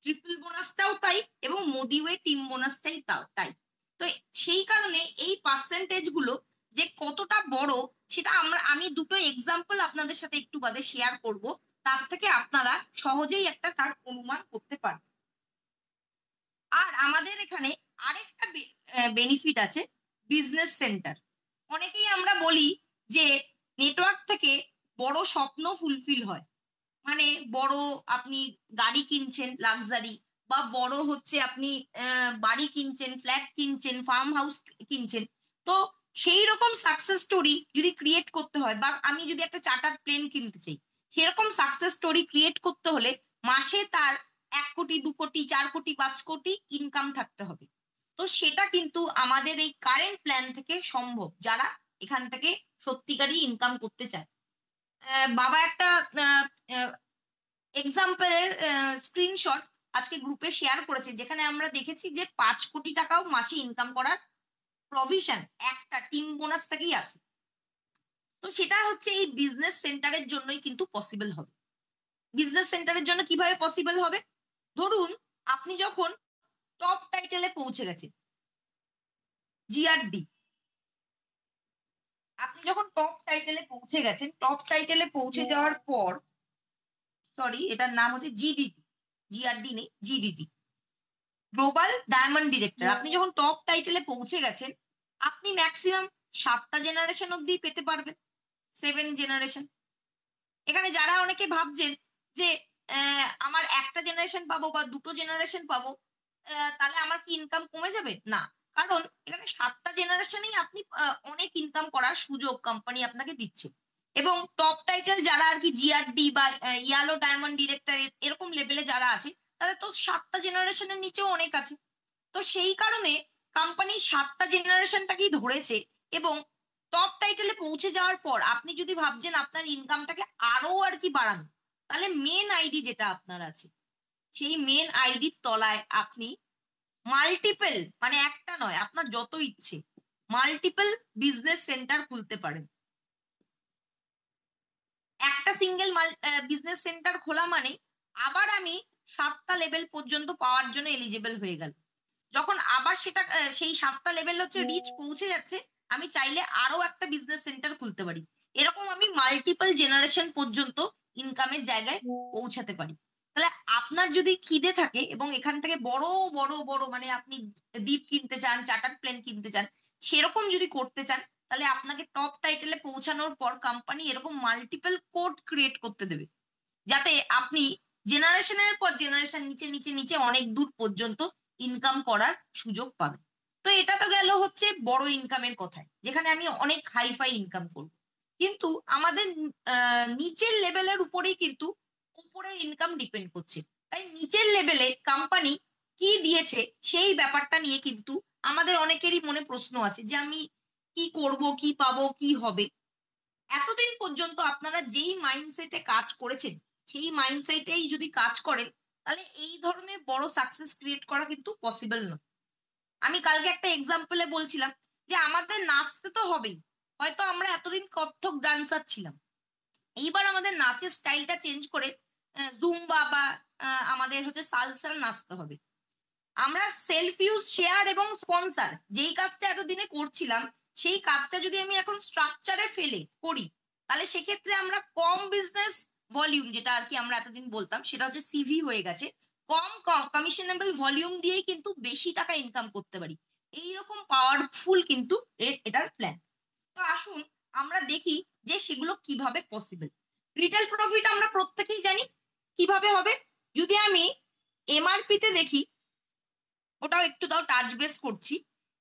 ট্রিপল বোনাসটাও তাই, এবং মোদিওয়ে টিম বোনাসটাই তাই। তো সেই কারণে এই পার্সেন্টেজ গুলো যে কতটা বড়, সেটা আমি দুটো এক্সাম্পল আপনাদের সাথে একটু বাদে শেয়ার করব, তার থেকে আপনারা সহজেই একটা তার অনুমান করতে পারেন। আর আমাদের এখানে আরেকটা বেনিফিট আছে, বিজনেস সেন্টার। অনেকেই আমরা বলি যে নেটওয়ার্ক থেকে বড় স্বপ্ন ফুলফিল হয়, মানে বড় আপনি গাড়ি কিনছেন লাক্সারি, বা বড় হচ্ছে আপনি বাড়ি কিনছেন, ফ্ল্যাট কিনছেন, ফার্ম হাউস কিনছেন। তো সেই রকম সাকসেস স্টোরি যদি ক্রিয়েট করতে হয়, বা আমি যদি একটা চার্টার প্লেন কিনতে চাই, সেরকম সাকসেস স্টোরি ক্রিয়েট করতে হলে মাসে তার 1 কোটি, 2 কোটি, 4 কোটি, 5 কোটি ইনকাম থাকতে হবে। তো সেটা কিন্তু আমাদের এই কারেন্ট প্ল্যান থেকে সম্ভব, যারা এখান থেকে সত্যিকারই ইনকাম করতে চায়। বাবা একটা এক্সাম্পলের স্ক্রিনশট আজকে গ্রুপে শেয়ার করেছে, যেখানে আমরা দেখেছি যে 5 কোটি টাকাও মাসে ইনকাম করার প্রভিশন একটা টিম বোনাস থেকেই আছে। তো সেটা হচ্ছে এই বিজনেস সেন্টারের জন্যই কিন্তু পসিবল হবে। বিজনেস সেন্টারের জন্য কিভাবে পসিবল হবে? ধরুন আপনি যখন টপ টাইটেলে পৌঁছে গেছেন, জিআরডি, আপনি যখন টপ টাইটেলে পৌঁছে গেছেন, টপ টাইটেলে পৌঁছে যাওয়ার পর, সরি এটার নাম হচ্ছে জিডিটি, জিআরডি নেই, জিডিটি, গ্লোবাল ডায়মন্ড ডিরেক্টর। আপনি যখন টপ টাইটেলে পৌঁছে গেছেন, আপনি ম্যাক্সিমাম 7টা জেনারেশন অব্দি পেতে পারবেন, 7 জেনারেশন। এখানে যারা অনেকে ভাবছেন যে আমার একটা জেনারেশন পাবো বা 2টো জেনারেশন পাবো, তাহলে আমার কি ইনকাম কমে যাবে? না, কারণ এখানে 7টা জেনারেশনেই আপনি অনেক ইনকাম করার সুযোগ কোম্পানি আপনাকে দিচ্ছে। এবং টপ টাইটেল যারা আর কি জিআরডি বা ইয়ালো ডায়মন্ড ডিরেক্টর এরকম লেভেলে যারা আছে, তাদের তো 7টা জেনারেশনের নিচেও অনেক আছে। তো সেই কারণে কোম্পানি 7টা জেনারেশনটাকেই ধরেছে। এবং টপ টাইটেলে পৌঁছে যাওয়ার পর আপনি যদি ভাবছেন আপনার ইনকামটাকে আরো আর কি বাড়ানো, তাহলে মেন আইডি যেটা আপনার আছে, সেই মেন আইডির তলায় আপনি মাল্টিপল, মানে একটা নয়, আপনার যত ইচ্ছে মাল্টিপল বিজনেস সেন্টার খুলতে পারেন। একটা সিঙ্গেল বিজনেস সেন্টার খোলা মানে আবার আমি 7টা লেভেল পর্যন্ত পাওয়ার জন্য এলিজিবল হয়ে গেল। যখন আবার সেটা সেই 7টা লেভেল হচ্ছে রিচ পৌঁছে যাচ্ছে, আমি চাইলে আরো একটা বিজনেস সেন্টার খুলতে পারি। এরকম আমি মাল্টিপল জেনারেশন পর্যন্ত ইনকামের জায়গায় পৌঁছাতে পারি। তাহলে আপনার যদি খিদে থাকে এবং এখান থেকে বড় বড় বড়, মানে আপনি দ্বীপ কিনতে চান, চার্টার প্লেন কিনতে চান, সেরকম যদি করতে চান, তাহলে আপনাকে টপ টাইটেলে পৌঁছানোর পর কোম্পানি এরকম মাল্টিপল কোড ক্রিয়েট করতে দেবে, যাতে আপনি জেনারেশনের পর জেনারেশন নিচে নিচে নিচে অনেক দূর পর্যন্ত ইনকাম করার সুযোগ পাবেন। তো এটা তো গেল হচ্ছে বড় ইনকামের কথায়, যেখানে আমি অনেক হাইফাই ইনকাম করব। কিন্তু আমাদের নিচের লেভেলের উপরেই কিন্তু উপরের ইনকাম ডিপেন্ড করছে। তাই নিচের লেভেলে কোম্পানি কি দিয়েছে সেই ব্যাপারটা নিয়ে কিন্তু আমাদের অনেকেরই মনে প্রশ্ন আছে, যে আমি কি করব, কি পাবো, কি হবে। এতদিন পর্যন্ত আপনারা যেই মাইন্ডসেটে কাজ করেছেন, সেই মাইন্ডসেটেই যদি কাজ করেন, তাহলে এই ধরনের বড় সাকসেস ক্রিয়েট করা কিন্তু পসিবল নয়। আমি কালকে একটা এক্সাম্পলে বলছিলাম যে আমাদের নাচতে তো হবেই। হয়তো আমরা এতদিন কত্থক ডান্সার ছিলাম, এইবার আমাদের নাচের স্টাইলটা চেঞ্জ করে জুম্বা বা আমাদের হচ্ছে সালসার নাচতে হবে। আমরা সেলফ ইউজ, শেয়ার এবং স্পন্সর যেই কাজটা এতদিনে করছিলাম, সেই কাজটা যদি আমি এখন স্ট্রাকচারে ফেলে করি, তাহলে সেক্ষেত্রে আমরা কম বিজনেস ভলিউম, যেটা আর কি আমরা এতদিন বলতাম, সেটা হচ্ছে সিভি হয়ে গেছে, কম কমিশনেবল ভলিউম দিয়েই কিন্তু বেশি টাকা ইনকাম করতে পারি। এইরকম পাওয়ারফুল কিন্তু এটার প্ল্যান। তো আসুন আমরা দেখি যে সেগুলো কিভাবে পসিবল। রিটেল প্রফিট আমরা প্রত্যেকেই জানি কিভাবে হবে। যদি আমি এমআরপি তে দেখি, ওটাও একটু দাও টাচ বেস করছি।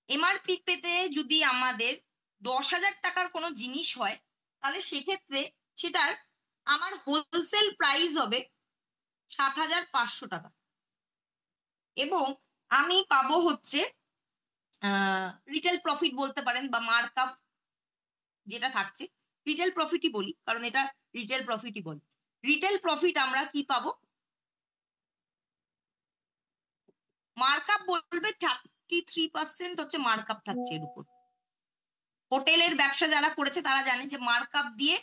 এমআরপি পেতে যদি আমাদের 10,000 টাকার কোনো জিনিস হয়, তাহলে সেক্ষেত্রে সেটার আমার হোলসেল প্রাইস হবে 7,500 টাকা। এবং আমি পাবো হচ্ছে রিটেল প্রফিট বলতে পারেন, বা মার্কআপ যেটা থাকছে, রিটেল প্রফিটই বলি কারণ এটা রিটেল প্রফিটই বলি। রিটেল প্রফিট আমরা কি পাবো? মার্কআপ বলবে 33% হচ্ছে মার্কআপ থাকছে এর উপর। হোটেলের ব্যবসা যারা করেছে তারা জানে যে মার্কআপ দিয়ে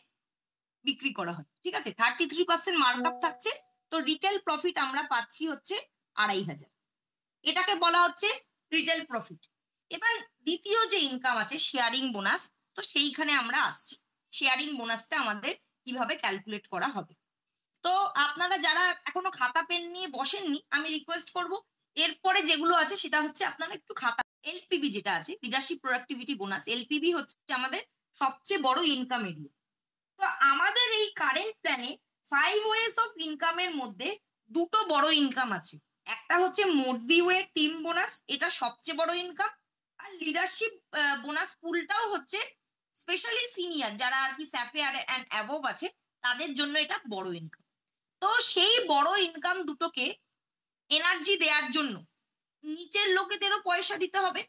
বিক্রি করা হয়, ঠিক আছে, 33% মার্কআপ থাকছে। তো রিটেল প্রফিট আমরা পাচ্ছি হচ্ছে 2,500। এটাকে বলা হচ্ছে রিটেল প্রফিট। এবার দ্বিতীয় যে ইনকাম আছে শেয়ারিং বোনাস, তো সেইখানে আমরা আসছি। শেয়ারিং বোনাসটা আমাদের কিভাবে ক্যালকুলেট করা হবে। তো আপনারা যারা এখনো খাতা পেন নিয়ে বসেননি, আমি রিকোয়েস্ট করব এরপরে যেগুলো আছে সেটা হচ্ছে আপনারা একটু খাতা, এলপিবি যেটা আছে, লিডারশিপ প্রোডাক্টিভিটি বোনাস, এলপিবি হচ্ছে আমাদের সবচেয়ে বড় ইনকাম এরিয়া। তো আমাদের এই কারেন্ট প্ল্যানে 5 ওয়েজ অফ ইনকামের মধ্যে দুটো বড় ইনকাম আছে। একটা হচ্ছে মোদি ওয়ে টিম বোনাস, এটা সবচেয়ে বড় ইনকাম। আর লিডারশিপ বোনাস পুলটাও হচ্ছে স্পেশালি সিনিয়র যারা আর কি স্যাফে আর অ্যান্ড অ্যাবভ আছে তাদের জন্য এটা বড় ইনকাম। তো সেই বড় ইনকাম দুটোকে এনার্জি দেওয়ার জন্য নিচের লোকেদেরও পয়সা দিতে হবে,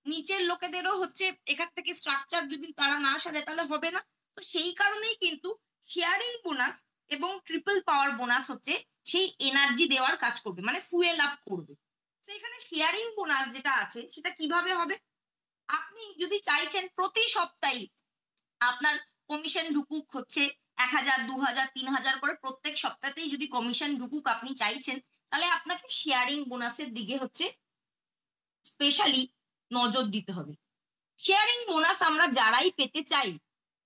নিচের লোকেদেরও হচ্ছে এখান থেকে স্ট্রাকচার যদি তারা না সাজায় তাহলে হবে না। তো সেই কারণেই কিন্তু শেয়ারিং বোনাস এবং ট্রিপল পাওয়ার বোনাস হচ্ছে সেই এনার্জি দেওয়ার কাজ করবে, মানে ফুয়েল আপ করবে। তো এখানে শেয়ারিং বোনাস যেটা আছে সেটা কিভাবে হবে, আপনি যদি চাইছেন প্রতি সপ্তাহে আপনার কমিশন ঢুকুক হচ্ছে 1,000 2,000 3,000 করে প্রত্যেক সপ্তাহতেই যদি কমিশন ঢুকুক আপনি চাইছেন, তাহলে আপনাকে শেয়ারিং বোনাসের দিকে হচ্ছে স্পেশালি নজর দিতে হবে। শেয়ারিং বোনাস আমরা যারাই পেতে চাই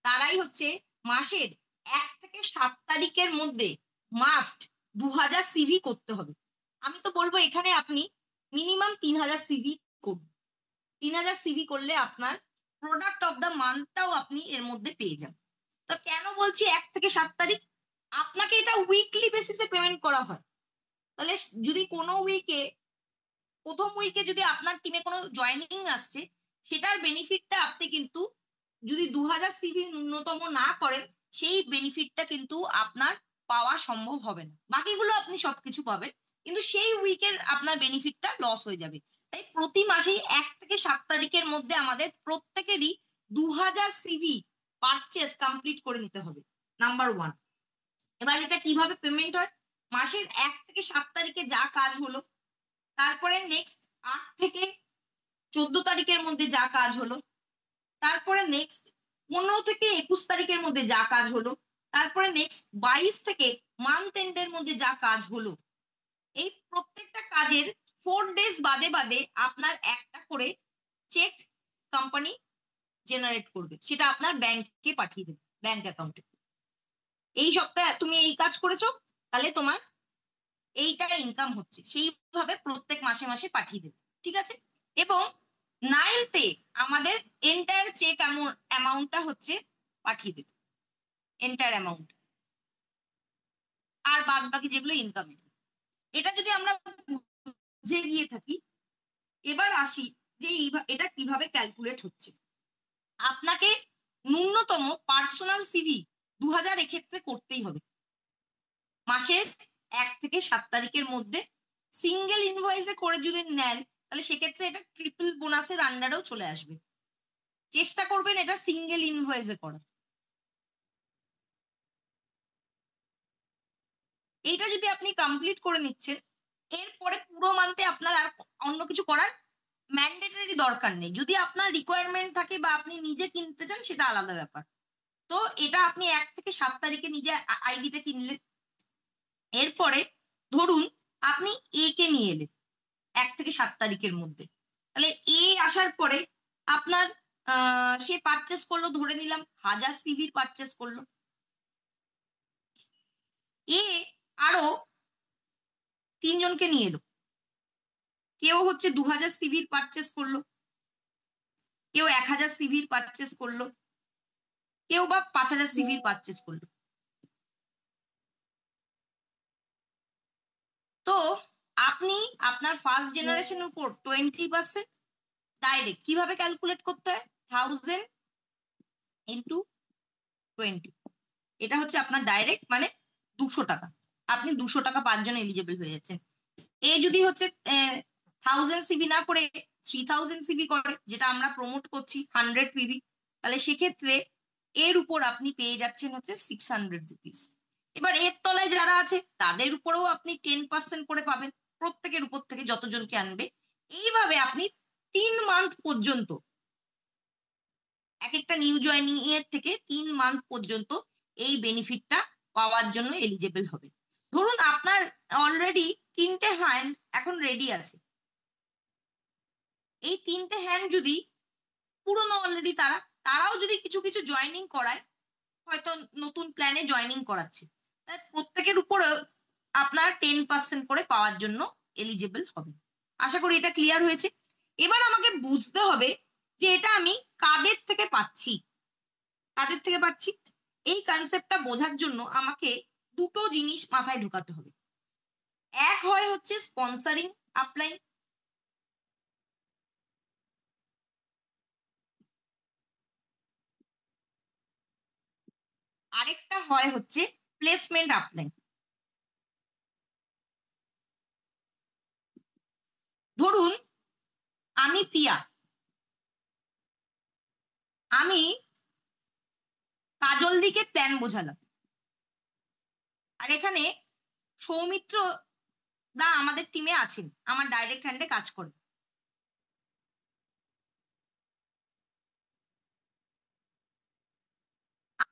তারাই হচ্ছে মাসের 1 থেকে 7 তারিখের মধ্যে মাস্ট 2,000 সিভি করতে হবে। আমি তো বলবো এখানে আপনি মিনিমাম 3,000 সিভি করুন। 3,000 সিভি করলে আপনার প্রোডাক্ট অফ দ্য মান্থটাও আপনি এর মধ্যে পেয়ে যান। তো কেন বলছি 1 থেকে 7 তারিখ, আপনাকে এটা উইকলি বেসিসে পেমেন্ট করা হয়। তাহলে যদি কোনো উইকে প্রথম উইকে যদি আপনার টিমে কোনো জয়েনিং আসছে সেটার বেনিফিটটা আপনি কিন্তু যদি 2,000 সিভি ন্যূনতম না করেন সেই বেনিফিটটা কিন্তু আপনার পাওয়া সম্ভব হবে না। বাকিগুলো আপনি সবকিছু পাবেন কিন্তু সেই উইকের আপনার বেনিফিটটা লস হয়ে যাবে। তাই প্রতি মাসেই 1 থেকে 7 তারিখের মধ্যে আমাদের প্রত্যেকেরই 2,000 সিভি পারচেস কমপ্লিট করে নিতে হবে, নাম্বার 1। এবার এটা কিভাবে পেমেন্ট হয়, মাসের 1 থেকে 7 তারিখে যা কাজ হলো, তারপরে নেক্সট 8 থেকে 14 তারিখের মধ্যে যা কাজ হলো, তারপরে নেক্সট 15 থেকে 21 তারিখের মধ্যে যা কাজ হলো, তারপরে নেক্সট 22 থেকে মান্থ এন্ডের মধ্যে যা কাজ হলো, এই প্রত্যেকটা কাজের 4 ডেজ বাদে বাদে আপনার একটা করে চেক কোম্পানি জেনারেট করবে, সেটা আপনার ব্যাংকে পাঠিয়ে দেবে, ব্যাংক অ্যাকাউন্টে। এই সপ্তাহে তুমি এই কাজ করেছো, তাহলে তোমার এইটা ইনকাম হচ্ছে, সেইভাবে প্রত্যেক মাসে মাসে পাঠিয়ে দেবে, ঠিক আছে। এবং 9th-এ আমাদের এন্টায়ার চেক অ্যামাউন্টটা হচ্ছে পাঠিয়ে দেবে, এন্টায়ার অ্যামাউন্ট, আর বাদ বাকি যেগুলো ইনকামের। এটা যদি আমরা বুঝে গিয়ে থাকি, এবার আসি যে এটা কিভাবে ক্যালকুলেট হচ্ছে। আপনাকে ন্যূনতম পার্সোনাল সিভি 2,000 এক্ষেত্রে করতেই হবে মাসের 1 থেকে 7 তারিখের মধ্যে। সিঙ্গেল ইনভয়েসে করে যদি নেন তাহলে সেক্ষেত্রে এটা ট্রিপল বোনাসের আন্ডারেও চলে আসবে। চেষ্টা করবেন এটা সিঙ্গেল ইনভয়েসে করার। এইটা যদি আপনি কমপ্লিট করে নিচ্ছেন, এরপরে পুরো মান্থে আপনার আর অন্য কিছু করার ম্যান্ডেটরি দরকার নেই। যদি আপনার রিকোয়ারমেন্ট থাকে বা আপনি নিজে কিনতে চান সেটা আলাদা ব্যাপার। তো এটা আপনি 1 থেকে 7 তারিখে নিজে আইডিতে কিনলেন, এরপরে ধরুন আপনি এ কে নিয়ে এলেন 1 থেকে 7 তারিখের মধ্যে, তাহলে এ আসার পরে আপনার সে পারচেস করলো, ধরে নিলাম 1,000 সিভির পারচেস করলো। এ আরো 3 জনকে নিয়ে এলো, কেউ হচ্ছে 2,000 সিভির পারচেস করলো, কেউ 1,000 সিভির পারচেস করলো, কেউ বা 5,000 সিভির পারচেস করলো। তো আপনি আপনার ফার্স্ট জেনারেশনের উপর 20% ডাইরেক্ট কিভাবে ক্যালকুলেট করতে হয়, 1,000 ইন্টু 20, এটা হচ্ছে আপনার ডাইরেক্ট মানে 200 টাকা। আপনি 200 টাকা 5 জন এলিজেবল হয়ে যাচ্ছেন। এ যদি হচ্ছে 1,000 সিভি না করে 3,000 সিভি করে, যেটা আমরা প্রমোট করছি 100 পিভি, তাহলে সেক্ষেত্রে এর উপর আপনি পেয়ে যাচ্ছেন হচ্ছে 600 রুপিস। এবার এর তলায় যারা আছে তাদের উপরেও আপনি 10% করে পাবেন প্রত্যেকের উপর থেকে যতজনকে আনবে। এইভাবে আপনি 3 মান্থ পর্যন্ত, এক একটা নিউ জয়নিং এর থেকে 3 মান্থ পর্যন্ত এই বেনিফিটটা পাওয়ার জন্য এলিজেবল হবে। ধরুন আপনার অলরেডি 3টে হ্যান্ড এখন রেডি আছে, এই 3টে হ্যান্ড যদি পুরনো অলরেডি তারাও যদি কিছু কিছু জয়নিং করায়, হয়তো নতুন প্ল্যানে জয়নিং করাচ্ছে, প্রত্যেকের উপরেও আপনার 10% করে পাওয়ার জন্য এলিজেবল হবে। আশা করি এটা ক্লিয়ার হয়েছে। এবার আমাকে বুঝতে হবে যে এটা আমি কাদের থেকে পাচ্ছি, কাদের থেকে পাচ্ছি। এই কনসেপ্টটা বোঝার জন্য আমাকে দুটো জিনিস মাথায় ঢোকাতে হবে। এক হয় হচ্ছে স্পন্সরিং আপলাইন, আরেকটা হয় হচ্ছে প্লেসমেন্ট আপলাইন। ধরুন আমি পিয়া, আমি কাজল দিকে প্ল্যান বোঝালাম, আর এখানে সৌমিত্র দা আমাদের টিমে আছেন, আমার ডাইরেক্ট হ্যান্ডে কাজ করে।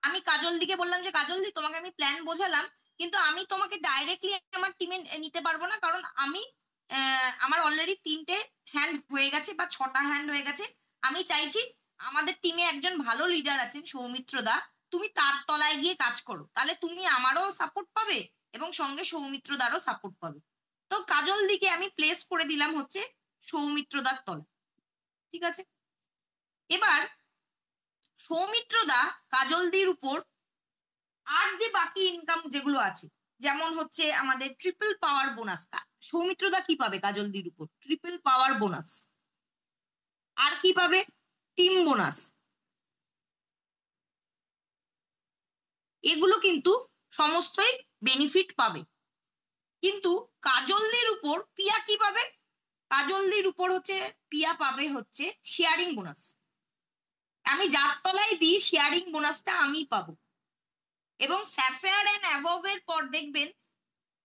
আমি কাজল দিকে বললাম যে কাজল দি তোমাকে আমি প্ল্যান বোঝালাম, কিন্তু আমি তোমাকে ডাইরেক্টলি আমার টিমে নিতে পারবো না, কারণ আমি আমার অলরেডি 3টে হ্যান্ড হয়ে গেছে বা 6টা হ্যান্ড হয়ে গেছে। আমি চাইছি আমাদের টিমে একজন ভালো লিডার আছেন সৌমিত্র দা, তুমি তার তলায় গিয়ে কাজ করো, তাহলে তুমি আমারও সাপোর্ট পাবে এবং সঙ্গে সৌমিত্র দারও সাপোর্ট পাবে। তো কাজল দিকে আমি প্লেস করে দিলাম হচ্ছে সৌমিত্র দার তলায়। ঠিক আছে, এবার সৌমিত্র দা কাজলদির উপর আর যে বাকি ইনকাম যেগুলো আছে, যেমন হচ্ছে আমাদের ট্রিপল পাওয়ার বোনাস, সৌমিত্র দা কি পাবে কাজলদির উপর? ট্রিপল পাওয়ার বোনাস। আর কি পাবে? Team bonus. এগুলো কিন্তু সমস্তই বেনিফিট পাবে। কিন্তু কাজলদির উপর পিয়া কি পাবে? কাজলদির উপর হচ্ছে পিয়া পাবে হচ্ছে শেয়ারিং বোনাস। আমি যার তলায় দিই শেয়ারিং বোনাসটা আমি পাবো। এবং স্যাফায়ার অ্যান্ড অ্যাবভ এর পর দেখবেন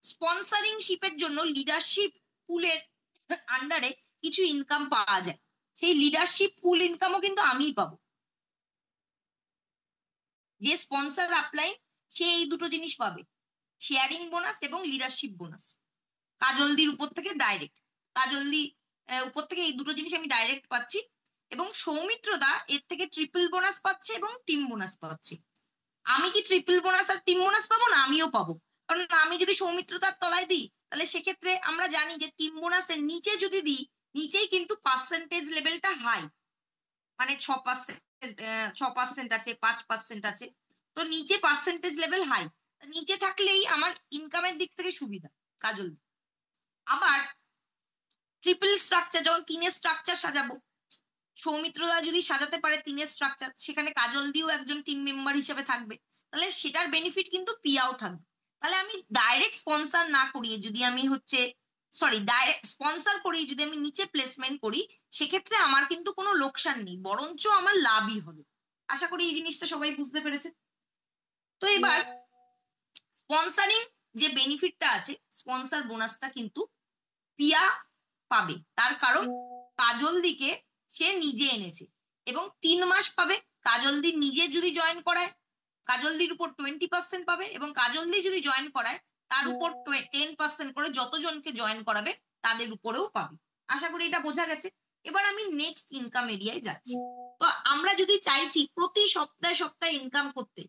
স্পন্সরিং শিপের জন্য লিডারশিপ পুলের আন্ডারে কিছু ইনকাম পাওয়া যায়, সেই লিডারশিপ পুল ইনকামও কিন্তু আমিই পাবো। যে স্পন্সর আপলাইন সে এই দুটো জিনিস পাবে, শেয়ারিং বোনাস এবং লিডারশিপ বোনাস, কাজলদির উপর থেকে ডাইরেক্ট। কাজলদি উপর থেকে এই দুটো জিনিস আমি ডাইরেক্ট পাচ্ছি, এবং সৌমিত্র দা এর থেকে ট্রিপল বোনাস পাচ্ছে এবং টিম বোনাস পাচ্ছে। আমি কি ট্রিপল বোনাস আর টিম বোনাস পাবো না? আমিও পাবো, কারণ আমি যদি সৌমিত্রতার তলায় দিই তাহলে সেক্ষেত্রে আমরা জানি যে টিম বোনাসের নিচে যদি দিই, নিচেই কিন্তু পার্সেন্টেজ লেভেলটা হাই, মানে 6%, 6% আছে, 5% আছে, তো নিচে পার্সেন্টেজ লেভেল হাই। নিচে থাকলেই আমার ইনকামের দিক থেকে সুবিধা কাজল। আবার ট্রিপল স্ট্রাকচার, যখন 3-এর স্ট্রাকচার সাজাবো, সৌমিত্রদা যদি সাজাতে পারে 3-এর স্ট্রাকচার, সেখানে কাজল দিও একজন টিম মেম্বার হিসেবে থাকবে, তাহলে সেটার বেনিফিট কিন্তু পিয়াও থাকবে। তাহলে আমি ডাইরেক্ট স্পন্সর না করিয়ে যদি আমি হচ্ছে ডাইরেক্ট স্পন্সর করিয়ে যদি আমি নিচে প্লেসমেন্ট করি, সেক্ষেত্রে আমার কিন্তু কোনো লোকসান নেই, বরঞ্চ আমার লাভই হবে। আশা করি এই জিনিসটা সবাই বুঝতে পেরেছে। তো এবার স্পন্সরিং যে বেনিফিটটা আছে, স্পন্সর বোনাসটা কিন্তু পিয়া পাবে, তার কারণ কাজল দিকে সে নিজে এনেছে, এবং 3 মাস পাবে। কাজলদি নিজে যদি জয়েন করায় কাজলদির উপর 20% পাবে, এবং কাজলদি যদি জয়েন করায় তার উপর 10% করে যতজনকে জয়েন করাবে তাদের উপরেও পাবে। আশা করি এটা বোঝা গেছে। এবার আমি নেক্সট ইনকাম এরিয়ায় যাচ্ছি। তো আমরা যদি চাইছি প্রতি সপ্তাহে সপ্তাহে ইনকাম করতে,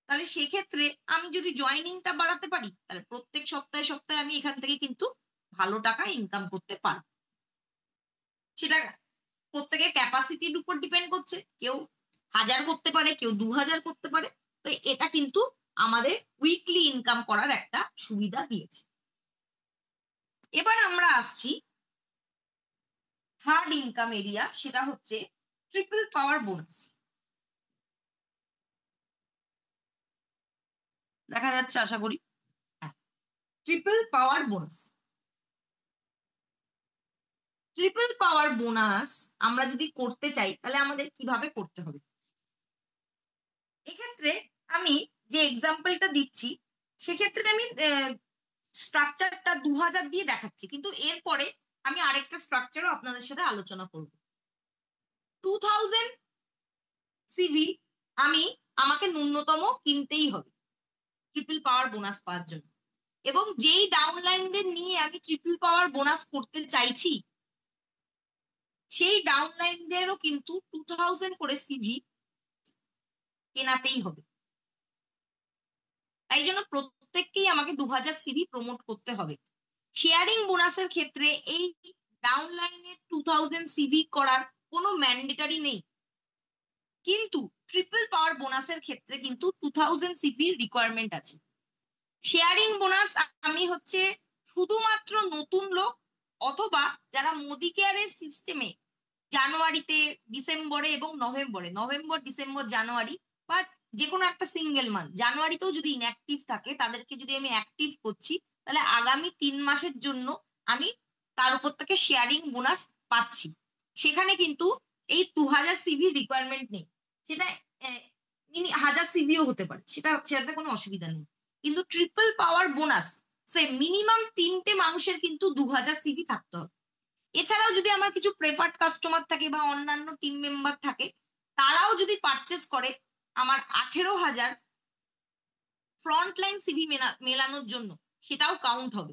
তাহলে সেক্ষেত্রে আমি যদি জয়েনিংটা বাড়াতে পারি, তাহলে প্রত্যেক সপ্তাহে সপ্তাহে আমি এখান থেকে কিন্তু ভালো টাকা ইনকাম করতে পারবো। সেটা প্রত্যেকের ক্যাপাসিটির উপর ডিপেন্ড করছে, কেউ 1000 করতে পারে, কেউ 2000 করতে পারে। তো এটা কিন্তু আমাদের উইকলি ইনকাম করার একটা সুবিধা দিয়েছে। এবার আমরা আসছি থার্ড ইনকাম এরিয়া, সেটা হচ্ছে ট্রিপল পাওয়ার বোনাস। দেখা যাচ্ছে আশা করি। ট্রিপল পাওয়ার বোনাস, ট্রিপল পাওয়ার বোনাস আমরা যদি করতে চাই তাহলে আমাদের কিভাবে করতে হবে? এক্ষেত্রে আমি যে এক্সাম্পলটা দিচ্ছি, সেক্ষেত্রে আমি স্ট্রাকচারটা 2000 দিয়ে দেখাচ্ছি, কিন্তু এরপরে আমি আরেকটা স্ট্রাকচারও আপনাদের সাথে আলোচনা করব। 2000 সিভি আমাকে ন্যূনতম কিনতেই হবে ট্রিপল পাওয়ার বোনাস পাওয়ার জন্য, এবং যেই ডাউনলাইনদের নিয়ে আমি ট্রিপল পাওয়ার বোনাস করতে চাইছি, সেই ডাউনলাইনদেরও কিন্তু 2000 করে সিভি কেনাতেই হবে। তাই জন্য প্রত্যেককেই আমাকে 2000 সিভি প্রমোট করতে হবে। শেয়ারিং বোনাসের ক্ষেত্রে এই ডাউনলাইনে 2000 সিভি করার কোনো ম্যান্ডেটারি নেই, কিন্তু ট্রিপল পাওয়ার বোনাসের ক্ষেত্রে কিন্তু 2000 সিভির রিকোয়ারমেন্ট আছে। শেয়ারিং বোনাস আমি হচ্ছে শুধুমাত্র নতুন লোক অথবা যারা মোদি কেয়ারের সিস্টেমে জানুয়ারিতে, ডিসেম্বরে এবং নভেম্বরে, নভেম্বর ডিসেম্বর জানুয়ারি বা যে কোনো একটা সিঙ্গেল মান্থ, জানুয়ারিতেও যদি ইনঅ্যাক্টিভ থাকে তাদেরকে যদি আমি অ্যাক্টিভ করছি, তাহলে আগামী 3 মাসের জন্য আমি তার উপর থেকে শেয়ারিং বোনাস পাচ্ছি। সেখানে কিন্তু এই 2000 সিভি রিকোয়ারমেন্ট নেই, সেটা 1000 সিভিও হতে পারে, সেটাতে কোনো অসুবিধা নেই। কিন্তু ট্রিপল পাওয়ার বোনাস সে মিনিমাম 3টে মানুষের কিন্তু 2000 সিভি থাকতে হবে। এছাড়াও যদি আমার কিছু প্রেফার্ড কাস্টমার থাকে বা অন্যান্য টিম মেম্বার থাকে, তারাও যদি পারচেস করে, আমার 18,000 ফ্রন্টলাইন সিভি মেলানোর জন্য সেটাও কাউন্ট হবে।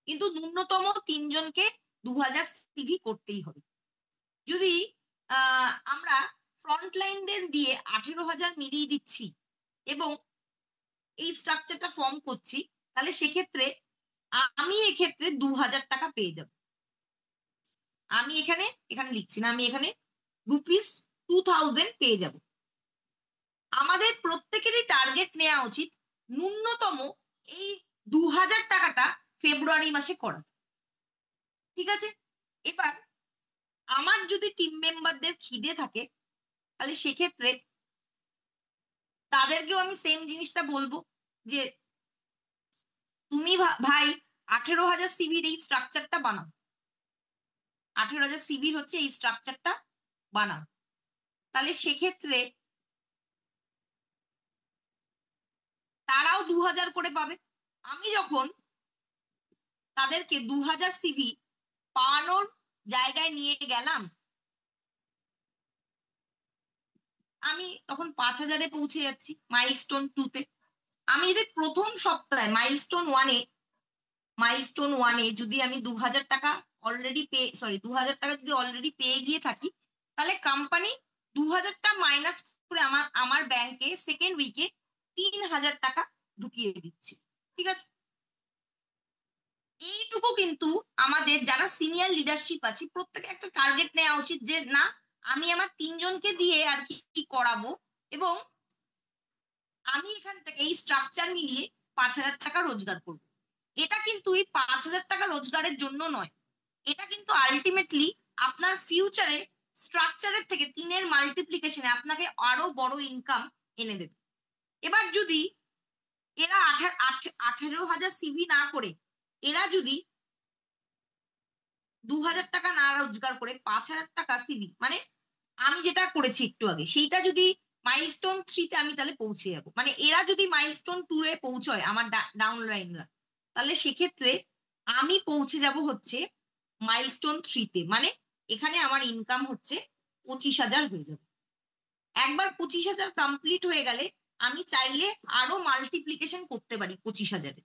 কিন্তু ন্যূনতম 3জনকে 2000 সিভি করতেই হবে। যদি আমরা ফ্রন্টলাইনদের দিয়ে 18,000 মিলিয়ে দিচ্ছি এবং এই স্ট্রাকচারটা ফর্ম করছি, তাহলে সেক্ষেত্রে আমি এক্ষেত্রে 2000 টাকা পেয়ে যাব। আমি এখানে লিখছি না, আমি এখানে ₹2000 পেয়ে যাব। আমাদের প্রত্যেকেরই টার্গেট নেওয়া উচিত ন্যূনতম এই 2000 টাকাটা ফেব্রুয়ারি মাসে করা। ঠিক আছে, এবার আমার যদি টিম মেম্বারদের খিদে থাকে, তাহলে সেক্ষেত্রে তাদেরকেও আমি সেম জিনিসটা বলবো যে তুমি ভাই 18,000 সিভির এই স্ট্রাকচারটা বানাও, 18,000 সিভির হচ্ছে এই স্ট্রাকচারটা বানাও। তাহলে সেক্ষেত্রে তারাও 2000 করে পাবে। আমি যখন তাদেরকে 2000 সিভি পাওয়ানোর জায়গায় নিয়ে গেলাম, আমি তখন 5000-এ পৌঁছে যাচ্ছি মাইলস্টোন 2-তে। আমি যদি প্রথম সপ্তাহে মাইলস্টোন ওয়ানে যদি আমি 2000 টাকা অলরেডি পেয়ে, সরি 2000 টাকা যদি অলরেডি পেয়ে গিয়ে থাকি, তাহলে কোম্পানি 2000টা মাইনাস করে আমার ব্যাংকে সেকেন্ড উইকে 3000 টাকা ঢুকিয়ে দিচ্ছে। ঠিক আছে, এইটুকু কিন্তু আমাদের যারা সিনিয়র লিডারশিপ আছে প্রত্যেকে একটা টার্গেট নেওয়া উচিত যে না, আমি আমার 3জনকে দিয়ে আর কি করাবো এবং আমি এখান থেকে এই স্ট্রাকচার মিলিয়ে 5000 টাকা রোজগার করবো। এটা কিন্তু এই 5000 টাকা রোজগারের জন্য নয়, এটা কিন্তু আলটিমেটলি আপনার ফিউচারে স্ট্রাকচারের থেকে 3-এর মাল্টিপ্লিকেশনে আপনাকে আরো বড় ইনকাম এনে দেবে। এবার যদি এরা 18,000 সিভি না করে, এরা যদি 2000 টাকা না রোজগার করে 5000 টাকা সিভি, মানে আমি যেটা করেছি একটু আগে, সেইটা যদি মাইলস্টোন 3-তে আমি তাহলে পৌঁছে যাবো, মানে এরা যদি মাইলস্টোন 2-এ পৌঁছয় আমার ডাউনলাইনরা, তাহলে সেক্ষেত্রে আমি পৌঁছে যাব হচ্ছে মাইলস্টোন 3-তে, মানে এখানে আমার ইনকাম হচ্ছে 25,000 হয়ে যাবে। একবার 25,000 কমপ্লিট হয়ে গেলে আমি চাইলে আরো মাল্টিপ্লিকেশন করতে পারি 25,000-এ,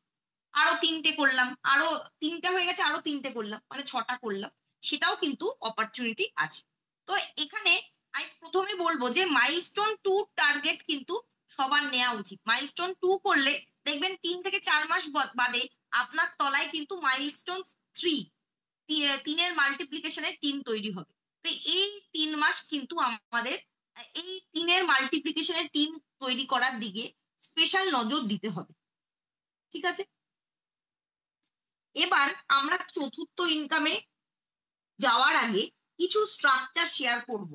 আরো 3টে করলাম, আরো 3টা হয়ে গেছে, আরো 3টে করলাম, মানে 6টা করলাম, সেটাও কিন্তু অপরচুনিটি আছে। তো এখানে আমি প্রথমে বলবো যে মাইলস্টোন 2 টার্গেট কিন্তু সবার নেওয়া উচিত। মাইলস্টোন 2 করলে দেখবেন 3 থেকে 4 মাস বাদে আপনার তলায় কিন্তু মাইলস্টোন 3-এর মাল্টিপ্লিকেশনের টিম তৈরি হবে। তো এই 3 মাস কিন্তু আমাদের এই 3-এর মাল্টিপ্লিকেশনের টিম তৈরি করার দিকে স্পেশাল নজর দিতে হবে। ঠিক আছে, এবার আমরা চতুর্থ ইনকামে যাওয়ার আগে কিছু স্ট্রাকচার শেয়ার করব,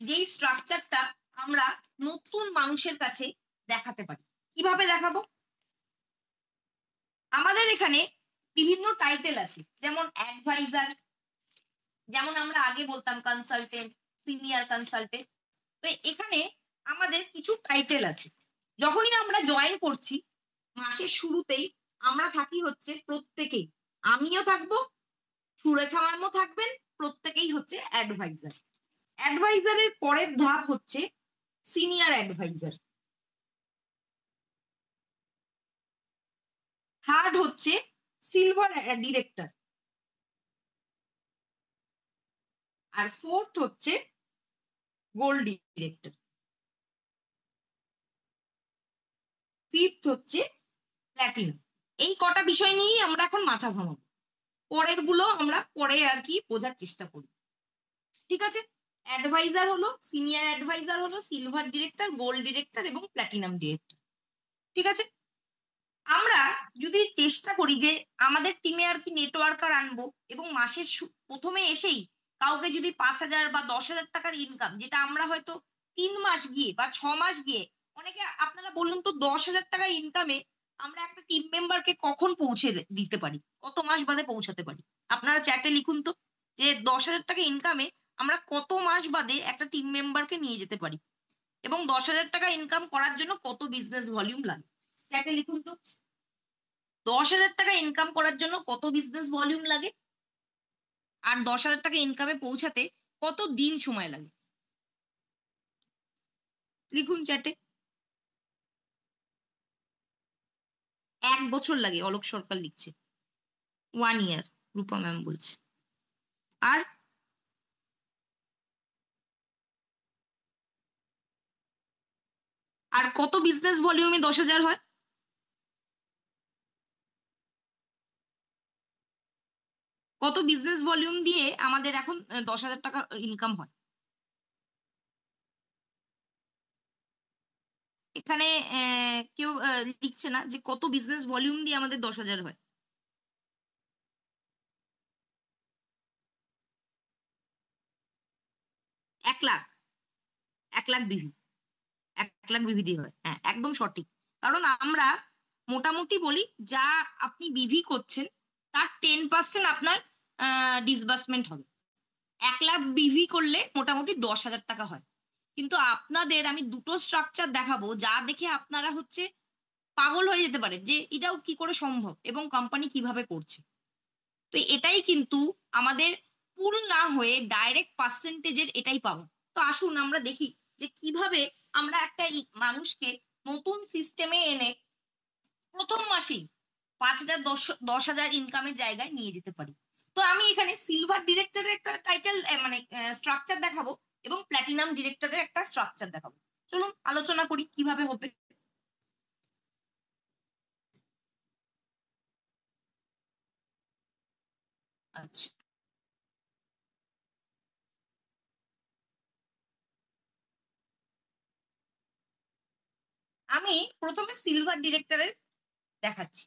যেই স্ট্রাকচারটা আমরা নতুন মানুষের কাছে দেখাতে পারি। কিভাবে দেখাবো? আমাদের এখানে বিভিন্ন টাইটেল আছে, যেমন অ্যাডভাইজার, যেমন আমরা আগে বলতাম কনসালটেন্ট, সিনিয়র কনসালটেন্ট। তো এখানে আমাদের কিছু টাইটেল আছে। যখনই আমরা জয়েন করছি মাসের শুরুতেই আমরা থাকি হচ্ছে প্রত্যেকেই, আমিও থাকবো, সুরেখা ম্যামও থাকবেন, প্রত্যেকেই হচ্ছে অ্যাডভাইজার। অ্যাডভাইজারের পরের ধাপ হচ্ছে সিনিয়র অ্যাডভাইজার, থার্ড হচ্ছে সিলভার ডিরেক্টর, আর ফোর্থ হচ্ছে গোল্ড ডিরেক্টর, ফিফথ হচ্ছে প্ল্যাটিনাম। এই কটা বিষয় নিয়েই আমরা এখন মাথা ঘামাবো, পরের গুলো আমরা পরে আর কি বোঝার চেষ্টা করি। ঠিক আছে, অ্যাডভাইজার হলো, সিনিয়র অ্যাডভাইজার হলো, সিলভার ডিরেক্টর, গোল্ড ডিরেক্টর এবং প্ল্যাটিনাম ডিরেক্টর। ঠিক আছে, আমরা যদি চেষ্টা করি যে আমাদের টিমে আর কি নেটওয়ার্কার আনবো এবং মাসের প্রথমে এসেই কাউকে যদি 5,000 বা 10,000 টাকার ইনকাম, যেটা আমরা হয়তো 3 মাস গিয়ে বা 6 মাস গিয়ে, অনেকে আপনারা বলুন তো 10,000 টাকা ইনকামে আমরা একটা টিম মেম্বারকে কখন পৌঁছে দিতে পারি, কত মাস বাদে পৌঁছাতে পারি? আপনারা চ্যাটে লিখুন তো যে 10,000 টাকা ইনকামে আমরা কত মাস বাদে একটা টিম মেম্বারকে নিয়ে যেতে পারি, এবং 10,000 টাকা ইনকাম করার জন্য কত বিজনেস ভলিউম লাগে। চ্যাটে লিখুন তো 10,000 টাকা ইনকাম করার জন্য কত বিজনেস ভলিউম লাগে, আর 10,000 টাকা ইনকামে পৌঁছাতে কত দিন সময় লাগে। লিখুন চ্যাটে। 1 বছর লাগে, অলোক সরকার লিখছে। 1 ইয়ার, রূপা ম্যাম বলছে। আর আর কত বিজনেস ভলিউমে 10,000 হয়? কত বিজনেস ভলিউম দিয়ে আমাদের এখন 10,000 টাকা ইনকাম হয়? এখানে কেউ লিখছে না যে কত বিজনেস ভলিউম দিয়ে আমাদের 10,000 হয়। 1 লাখ, 1 লাখ বিভি, 1 লাখ বিভি দিয়ে হয়, হ্যাঁ একদম সঠিক। কারণ আমরা মোটামুটি বলি যা আপনি বিভি করছেন তার 10% আপনার ডিসবার্সমেন্ট হবে। 1 লাখ বিভি করলে মোটামুটি 10,000 টাকা হয়। কিন্তু আপনাদের আমি দুটো স্ট্রাকচার দেখাবো যা দেখে আপনারা হচ্ছে পাগল হয়ে যেতে পারে যে এটাও কি করে সম্ভব এবং কোম্পানি কিভাবে করছে। তো এটাই কিন্তু আমাদের পুল না হয়ে ডাইরেক্ট পার্সেন্টেজের এটাই পাবো। তো আসুন আমরা দেখি যে কিভাবে আমরা একটা মানুষকে নতুন সিস্টেমে এনে প্রথম মাসেই 5,000 10,000 ইনকামের জায়গায় নিয়ে যেতে পারি। তো আমি এখানে সিলভার ডিরেক্টরের একটা টাইটেল মানে স্ট্রাকচার দেখাবো এবং প্ল্যাটিনাম ডিরেক্টরের একটা স্ট্রাকচার দেখাবো। চলুন আলোচনা করি কিভাবে হবে। আচ্ছা, আমি প্রথমে সিলভার ডিরেক্টরের দেখাচ্ছি।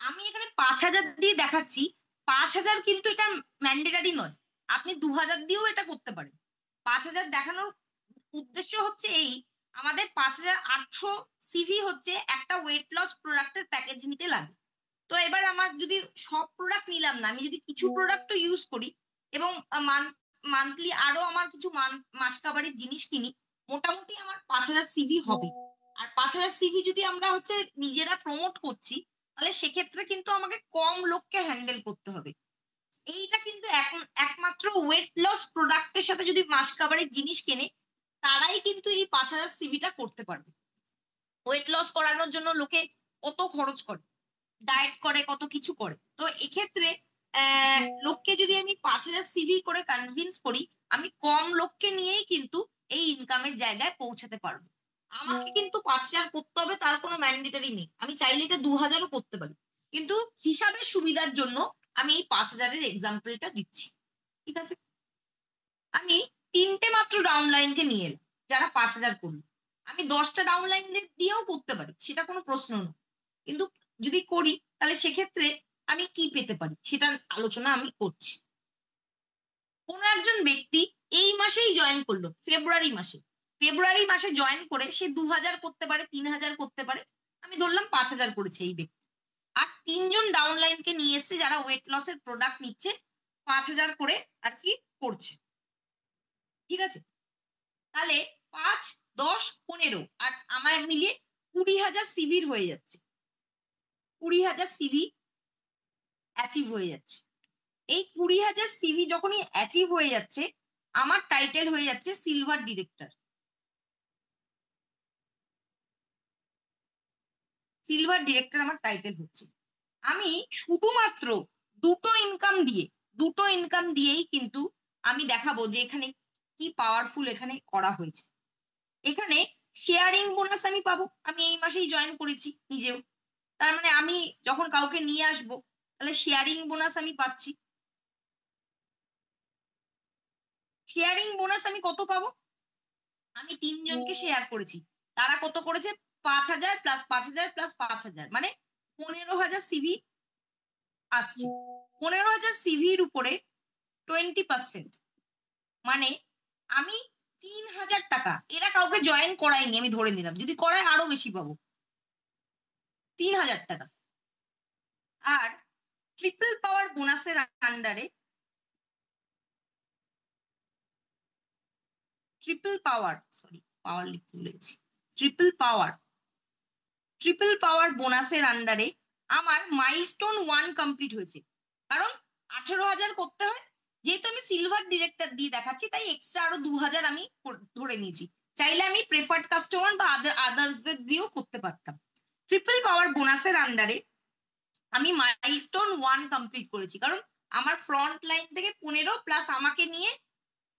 আমি এখানে 5,000 দিয়ে দেখাচ্ছি। 5,000 কিন্তু এটা ম্যান্ডেটারি নয়, আপনি 2,000 দিয়েও এটা করতে পারেন। 5,000 দেখানোর উদ্দেশ্য হচ্ছে এই, আমাদের 5,800 সিভি হচ্ছে একটা ওয়েট লস প্রোডাক্টের প্যাকেজ নিতে লাগে। তো এবার আমার যদি সব প্রোডাক্ট নিলাম না, আমি যদি কিছু প্রোডাক্টও ইউজ করি এবং মান্থলি আরো আমার কিছু মাস কাবারের জিনিস কিনি, মোটামুটি আমার 5,000 সিভি হবে। আর 5,000 সিভি যদি আমরা হচ্ছে নিজেরা প্রমোট করছি, তাহলে সেক্ষেত্রে কিন্তু আমাকে কম লোককে হ্যান্ডেল করতে হবে। এইটা কিন্তু এখন একমাত্র ওয়েট লস প্রোডাক্টের সাথে যদি মাস কাভারের জিনিস কেনে, তারাই কিন্তু এই 5,000 সিভিটা করতে পারবে। ওয়েট লস করানোর জন্য লোকে কত খরচ করে, ডায়েট করে, কত কিছু করে। তো এক্ষেত্রে লোককে যদি আমি 5,000 সিভি করে কনভিন্স করি, আমি কম লোককে নিয়েই কিন্তু এই ইনকামের জায়গায় পৌঁছাতে পারবো। আমাকে কিন্তু 5,000 করতে হবে তার কোনো ম্যান্ডেটারি নেই, আমি চাইলে এটা 2,000ও করতে পারি। কিন্তু হিসাবের সুবিধার জন্য আমি এই 5,000-এর এক্সাম্পলটা দিচ্ছি। ঠিক আছে, আমি 3টে মাত্র ডাউনলাইনকে নিয়ে এলাম যারা 5,000 করলো। আমি 10টা ডাউনলাইন দিয়েও করতে পারি, সেটা কোনো প্রশ্ন না। কিন্তু যদি করি তাহলে সেক্ষেত্রে আমি কি পেতে পারি সেটা আলোচনা আমি করছি। কোনো একজন ব্যক্তি এই মাসেই জয়েন করলো, ফেব্রুয়ারি মাসে, ফেব্রুয়ারি মাসে জয়েন করে সে 2,000 করতে পারে, 3,000 করতে পারে, আমি ধরলাম 5,000 করেছে এই ব্যক্তি। আর 3জন ডাউনলাইনকে নিয়ে এসছে যারা ওয়েট লসের প্রোডাক্ট নিচ্ছে, 5,000 করে আর কি করছে। ঠিক আছে, তাহলে 5, 10, 15 আর আমার মিলিয়ে 20,000 সিভির হয়ে যাচ্ছে। 20,000 সিভি অ্যাচিভ হয়ে যাচ্ছে। এই 20,000 সিভি যখনই অ্যাচিভ হয়ে যাচ্ছে, আমার টাইটেল হয়ে যাচ্ছে সিলভার ডিরেক্টর। সিলভার ডিরেক্টর আমার টাইটেল হচ্ছে। আমি শুধুমাত্র দুটো ইনকাম দিয়ে, দুটো ইনকাম দিয়েই কিন্তু আমি দেখাবো যে এখানে কি পাওয়ারফুল এখানে করা হয়েছে। এখানে শেয়ারিং বোনাস আমি পাবো, আমি এই মাসেই জয়েন করেছি নিজেও। তার মানে আমি যখন কাউকে নিয়ে আসবো তাহলে শেয়ারিং বোনাস আমি পাচ্ছি। শেয়ারিং বোনাস আমি কত পাবো? আমি 3 জনকে শেয়ার করেছি, তারা কত করেছে? 5,000 প্লাস 5,000 প্লাস 5,000, মানে 15,000 সিভি আসছে। 15,000 সিভির উপরে 20%, মানে আমি 3,000 টাকা, এরা কাউকে জয়েন করায়নি আমি ধরে নিলাম, যদি করায় আরো বেশি পাবো, 3,000 টাকা। আর ট্রিপল পাওয়ার বোনাসের আন্ডারে, ট্রিপল পাওয়ার, সরি পাওয়ার লিখতে ভুলেছি, ট্রিপল পাওয়ার, ট্রিপল পাওয়ার বোনাসের আন্ডারে আমার মাইলস্টোন 1 কমপ্লিট হয়েছে। কারণ 18,000 করতে হয়, যেহেতু আমি সিলভার ডিরেক্টর দিয়ে দেখাচ্ছি তাই এক্সট্রা আরো 2,000 আমি ধরে নিয়েছি। চাইলে আমি প্রেফার্ড কাস্টমার বা আদার্সদের দিয়েও করতে পারতাম। ট্রিপল পাওয়ার বোনাসের আন্ডারে আমি মাইলস্টোন 1 কমপ্লিট করেছি, কারণ আমার ফ্রন্ট লাইন থেকে 15 প্লাস আমাকে নিয়ে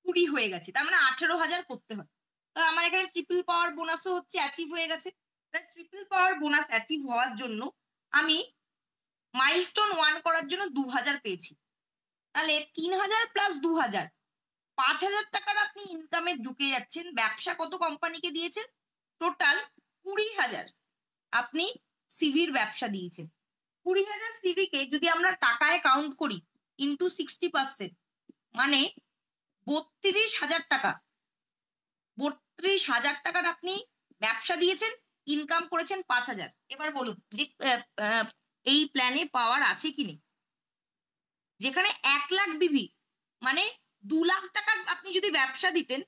20 হয়ে গেছে, তার মানে 18,000 করতে হয়। তো আমার এখানে ট্রিপল পাওয়ার বোনাসও হচ্ছে অ্যাচিভ হয়ে গেছে। ট্রিপল পাওয়ার বোনাস অ্যাচিভ হওয়ার জন্য আমি মাইলস্টোন 1 করার জন্য 2,000 পেয়েছি। তাহলে 3,000 প্লাস 2,000, 5,000 টাকার আপনি ইনকামে ঢুকে যাচ্ছেন। ব্যবসা কত কোম্পানিকে দিয়েছেন? টোটাল 20,000 আপনি সিভির ব্যবসা দিয়েছেন। 20,000 সিভিকে যদি আমরা টাকায় কাউন্ট করি ইন্টু 60%, মানে 32,000 টাকা। 32,000 টাকার আপনি ব্যবসা দিয়েছেন, ইনকাম করেছেন 5,000। এবার বলুন যে এই প্ল্যানে পাওয়ার আছে কি নেই? যেখানে 1 লাখ বিভি, মানে 2 লাখ টাকার আপনি যদি ব্যবসা দিতেন,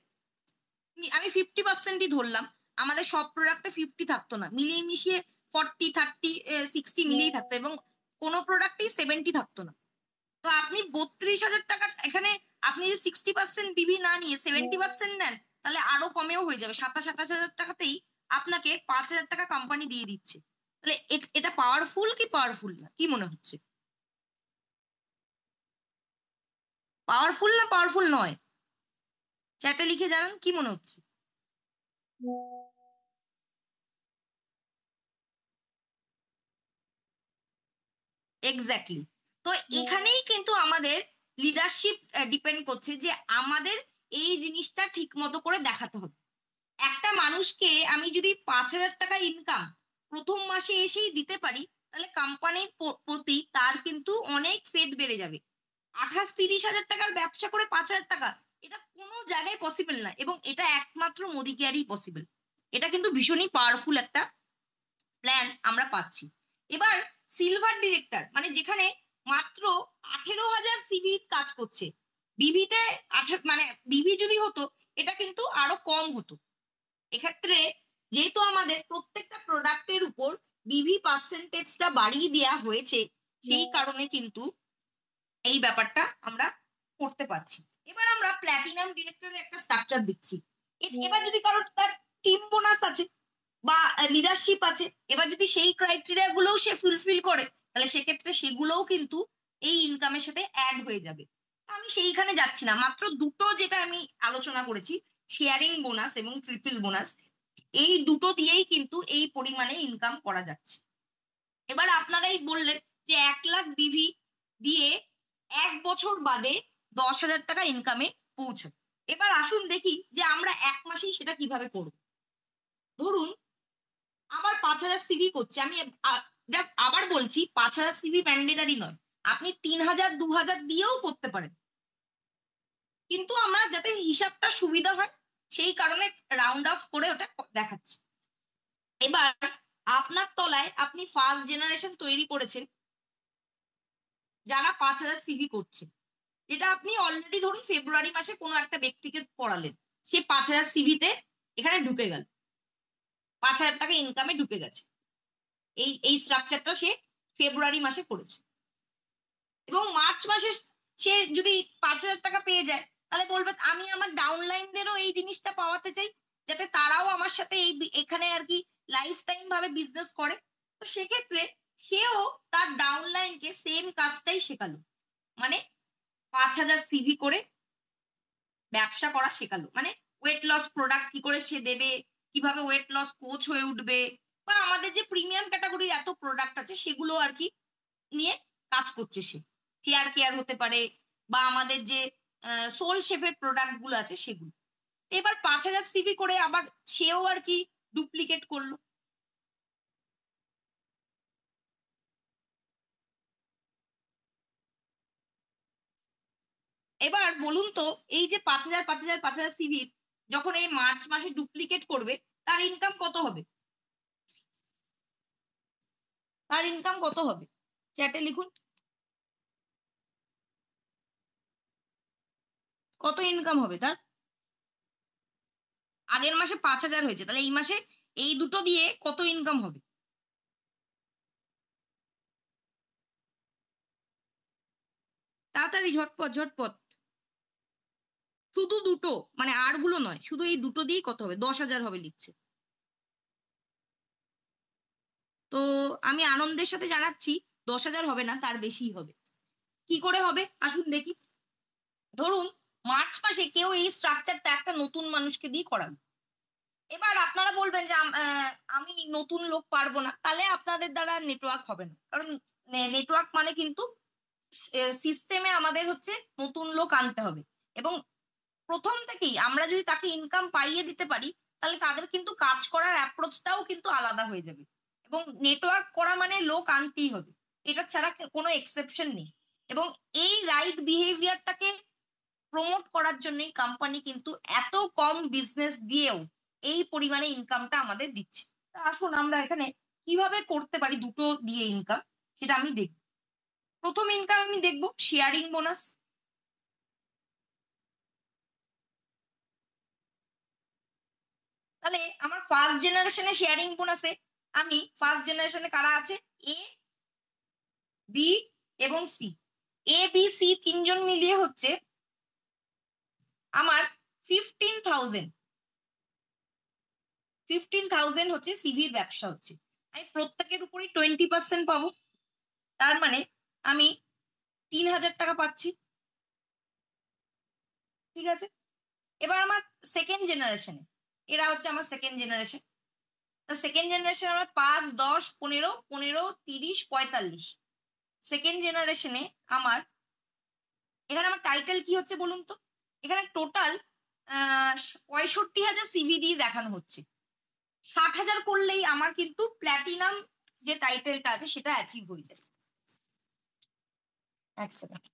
আমি 50%ই ধরলাম, আমাদের সব প্রোডাক্টে 50 থাকতো না, মিলিয়ে মিশিয়ে 40, 30, 60 মিলিয়েই থাকতো, এবং কোনো প্রোডাক্টেই 70 থাকতো না। তো আপনি 32,000 টাকা এখানে, আপনি যদি 60% বিভি না নিয়ে 70% নেন, তাহলে আরো কমেও হয়ে যাবে, 27-28,000 টাকাতেই আপনাকে 5,000 টাকা কোম্পানি দিয়ে দিচ্ছে। তাহলে এটা পাওয়ারফুল কি পাওয়ারফুল না, কি মনে হচ্ছে? পাওয়ারফুল না পাওয়ারফুল নয়? চ্যাটে লিখে জানান কি মনে হচ্ছে। এক্স্যাক্টলি। তো এখানেই কিন্তু আমাদের লিডারশিপ ডিপেন্ড করছে, যে আমাদের এই জিনিসটা ঠিক মতো করে দেখাতে হবে। একটা মানুষকে আমি যদি 5,000 টাকা ইনকাম প্রথম মাসে এসেই দিতে পারি, তাহলে কোম্পানির প্রতি তার কিন্তু অনেক ফেথ বেড়ে যাবে। 28-30,000 টাকার ব্যবসা করে 5,000 টাকা, এটা কোনো জায়গায় পসিবল না, এবং এটা একমাত্র মোদি কেয়ারই পসিবল। এটা কিন্তু ভীষণই পাওয়ারফুল একটা প্ল্যান আমরা পাচ্ছি। এবার সিলভার ডিরেক্টর, মানে যেখানে মাত্র 18,000 সিভি কাজ করছে, বিভিতে মানে বিভি যদি হতো এটা কিন্তু আরো কম হতো। এক্ষেত্রে যেহেতু আমাদের প্রত্যেকটা প্রোডাক্টের উপর বিভি পার্সেন্টেজটা বাড়িয়ে দেওয়া হয়েছে, সেই কারণে কিন্তু এই ব্যাপারটা আমরা করতে পারছি। এবার আমরা প্ল্যাটিনাম ডিরেক্টরের একটা স্ট্রাকচার দিচ্ছি। এবার যদি কারোর তার টিম বোনাস আছে বা লিডারশিপ আছে, এবার যদি সেই ক্রাইটেরিয়া গুলোও সে ফুলফিল করে, তাহলে সেক্ষেত্রে সেগুলোও কিন্তু এই ইনকামের সাথে অ্যাড হয়ে যাবে। আমি সেইখানে যাচ্ছি না, মাত্র দুটো যেটা আমি আলোচনা করেছি, শেয়ারিং বোনাস এবং ট্রিপল বোনাস, এই দুটো দিয়েই কিন্তু এই পরিমাণে ইনকাম করা যাচ্ছে। এবার আপনারাই বললেন যে 1 লাখ বিভি দিয়ে 1 বছর বাদে 10,000 টাকা ইনকামে পৌঁছায়। এবার আসুন দেখি যে আমরা 1 মাসেই সেটা কিভাবে করব। ধরুন আবার 5,000 সিভি করছে, আমি আবার বলছি 5,000 সিভি ম্যান্ডেটারি নয়, আপনি 3,000 2,000 দিয়েও করতে পারেন, কিন্তু আমরা যাতে হিসাবটা সুবিধা হয় সেই কারণে রাউন্ড অফ করে ওটা দেখাচ্ছি। এবার আপনার তলায় আপনি ফার্স্ট জেনারেশন তৈরি করেছেন যারা 5,000 সিভি করছে, যেটা আপনি অলরেডি ধরুন ফেব্রুয়ারি মাসে কোনো একটা ব্যক্তিকে পড়ালেন, সে 5,000 সিভিতে এখানে ঢুকে গেল, 5,000 টাকা ইনকামে ঢুকে গেছে। এই এই স্ট্রাকচারটা সে ফেব্রুয়ারি মাসে করেছে, এবং মার্চ মাসে সে যদি 5,000 টাকা পেয়ে যায়, তাহলে বলবে আমি আমার ডাউনলাইনদেরও এই জিনিসটা পাওয়াতে চাই, যাতে তারাও আমার সাথে এই এখানে আর কি লাইফ টাইম ভাবে বিজনেস করে। তো সেক্ষেত্রে সেও তার ডাউনলাইনকে সেম কাজটাই শেখালো, মানে 5,000 সিভি করে ব্যবসা করা শেখালো, মানে ওয়েট লস প্রোডাক্ট কি করে সে দেবে, কিভাবে ওয়েট লস কোচ হয়ে উঠবে, বা আমাদের যে প্রিমিয়াম ক্যাটাগরির এত প্রোডাক্ট আছে সেগুলো আর কি নিয়ে কাজ করছে সে। হেয়ার কেয়ার হতে পারে, বা আমাদের যে সোল শেপের প্রোডাক্ট গুলো আছে সেগুলো। এবার 5,000 সিভি করে আবার সেও আর কি ডুপ্লিকেট করলো। এবার বলুন তো, এই যে 5,000 সিভি যখন এই মার্চ মাসে ডুপ্লিকেট করবে, তার ইনকাম কত হবে? তার ইনকাম কত হবে? চ্যাটে লিখুন, কত ইনকাম হবে তার? আগের মাসে 5,000 হয়েছে, তাহলে এই মাসে এই দুটো দিয়ে কত ইনকাম হবে? তাড়াতাড়ি, ঝটপট ঝটপট। শুধু দুটো, মানে আর গুলো নয়, শুধু এই দুটো দিয়েই কত হবে? 10,000 হবে লিখছে। তো আমি আনন্দের সাথে জানাচ্ছি 10,000 হবে না, তার বেশিই হবে। কি করে হবে আসুন দেখি। ধরুন মার্চ মাসে কেউ এই স্ট্রাকচারটা একটা নতুন মানুষকে দিয়ে করাবে। এবার আপনারা বলবেন যে আমি নতুন লোক পারবো না, তাহলে আপনাদের দ্বারা নেটওয়ার্ক হবে না। কারণ নেটওয়ার্ক মানে কিন্তু সিস্টেমে আমাদের হচ্ছে নতুন লোক আনতে হবে, এবং প্রথম থেকেই আমরা যদি তাকে ইনকাম পাইয়ে দিতে পারি, তাহলে তাদের কিন্তু কাজ করার অ্যাপ্রোচটাও কিন্তু আলাদা হয়ে যাবে। এবং নেটওয়ার্ক করা মানে লোক আনতেই হবে, এটা ছাড়া কোনো এক্সেপশন নেই। এবং এই রাইট বিহেভিয়ারটাকে প্রমোট করার জন্যই কোম্পানি কিন্তু এত কম বিজনেস দিয়েও এই পরিমাণে ইনকামটা আমাদের দিচ্ছে। তা আসুন আমরা এখানে কিভাবে করতে পারি দুটো দিয়ে ইনকাম, সেটা আমি দেখব। প্রথম ইনকাম আমি দেখব শেয়ারিং বোনাস। তাহলে আমার ফার্স্ট জেনারেশনে শেয়ারিং বোনাসে, আমি ফার্স্ট জেনারেশনে কারা আছে, এ, বি এবং সি। এ বি সি তিনজন মিলিয়ে হচ্ছে আমার 15,000। 15,000 হচ্ছে সিভির ব্যবসা হচ্ছে। আমি প্রত্যেকের উপরই 20% পাবো। তার মানে আমি 3,000 টাকা পাচ্ছি। ঠিক আছে। এবার আমার সেকেন্ড জেনারেশনে, এরা হচ্ছে আমার সেকেন্ড জেনারেশন। সেকেন্ড জেনারেশন আমার 5, 10, 15, 15, 30, 45। সেকেন্ড জেনারেশনে আমার, এখানে আমার টাইটেল কি হচ্ছে বলুন তো? এখানে টোটাল 65,000 সিভি দিয়ে দেখানো হচ্ছে। 60,000 করলেই আমার কিন্তু প্ল্যাটিনাম যে টাইটেলটা আছে সেটা অ্যাচিভ হয়ে যায়। এক সেকেন্ড।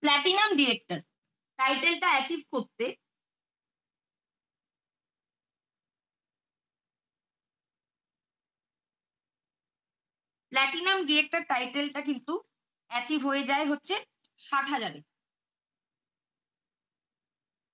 প্ল্যাটিনাম ডিরেক্টর টাইটেলটা অ্যাচিভ করতে প্ল্যাটিনাম ডিরেক্টর টাইটেলটা কিন্তু অ্যাচিভ হয়ে যায় হচ্ছে 60,000-এ।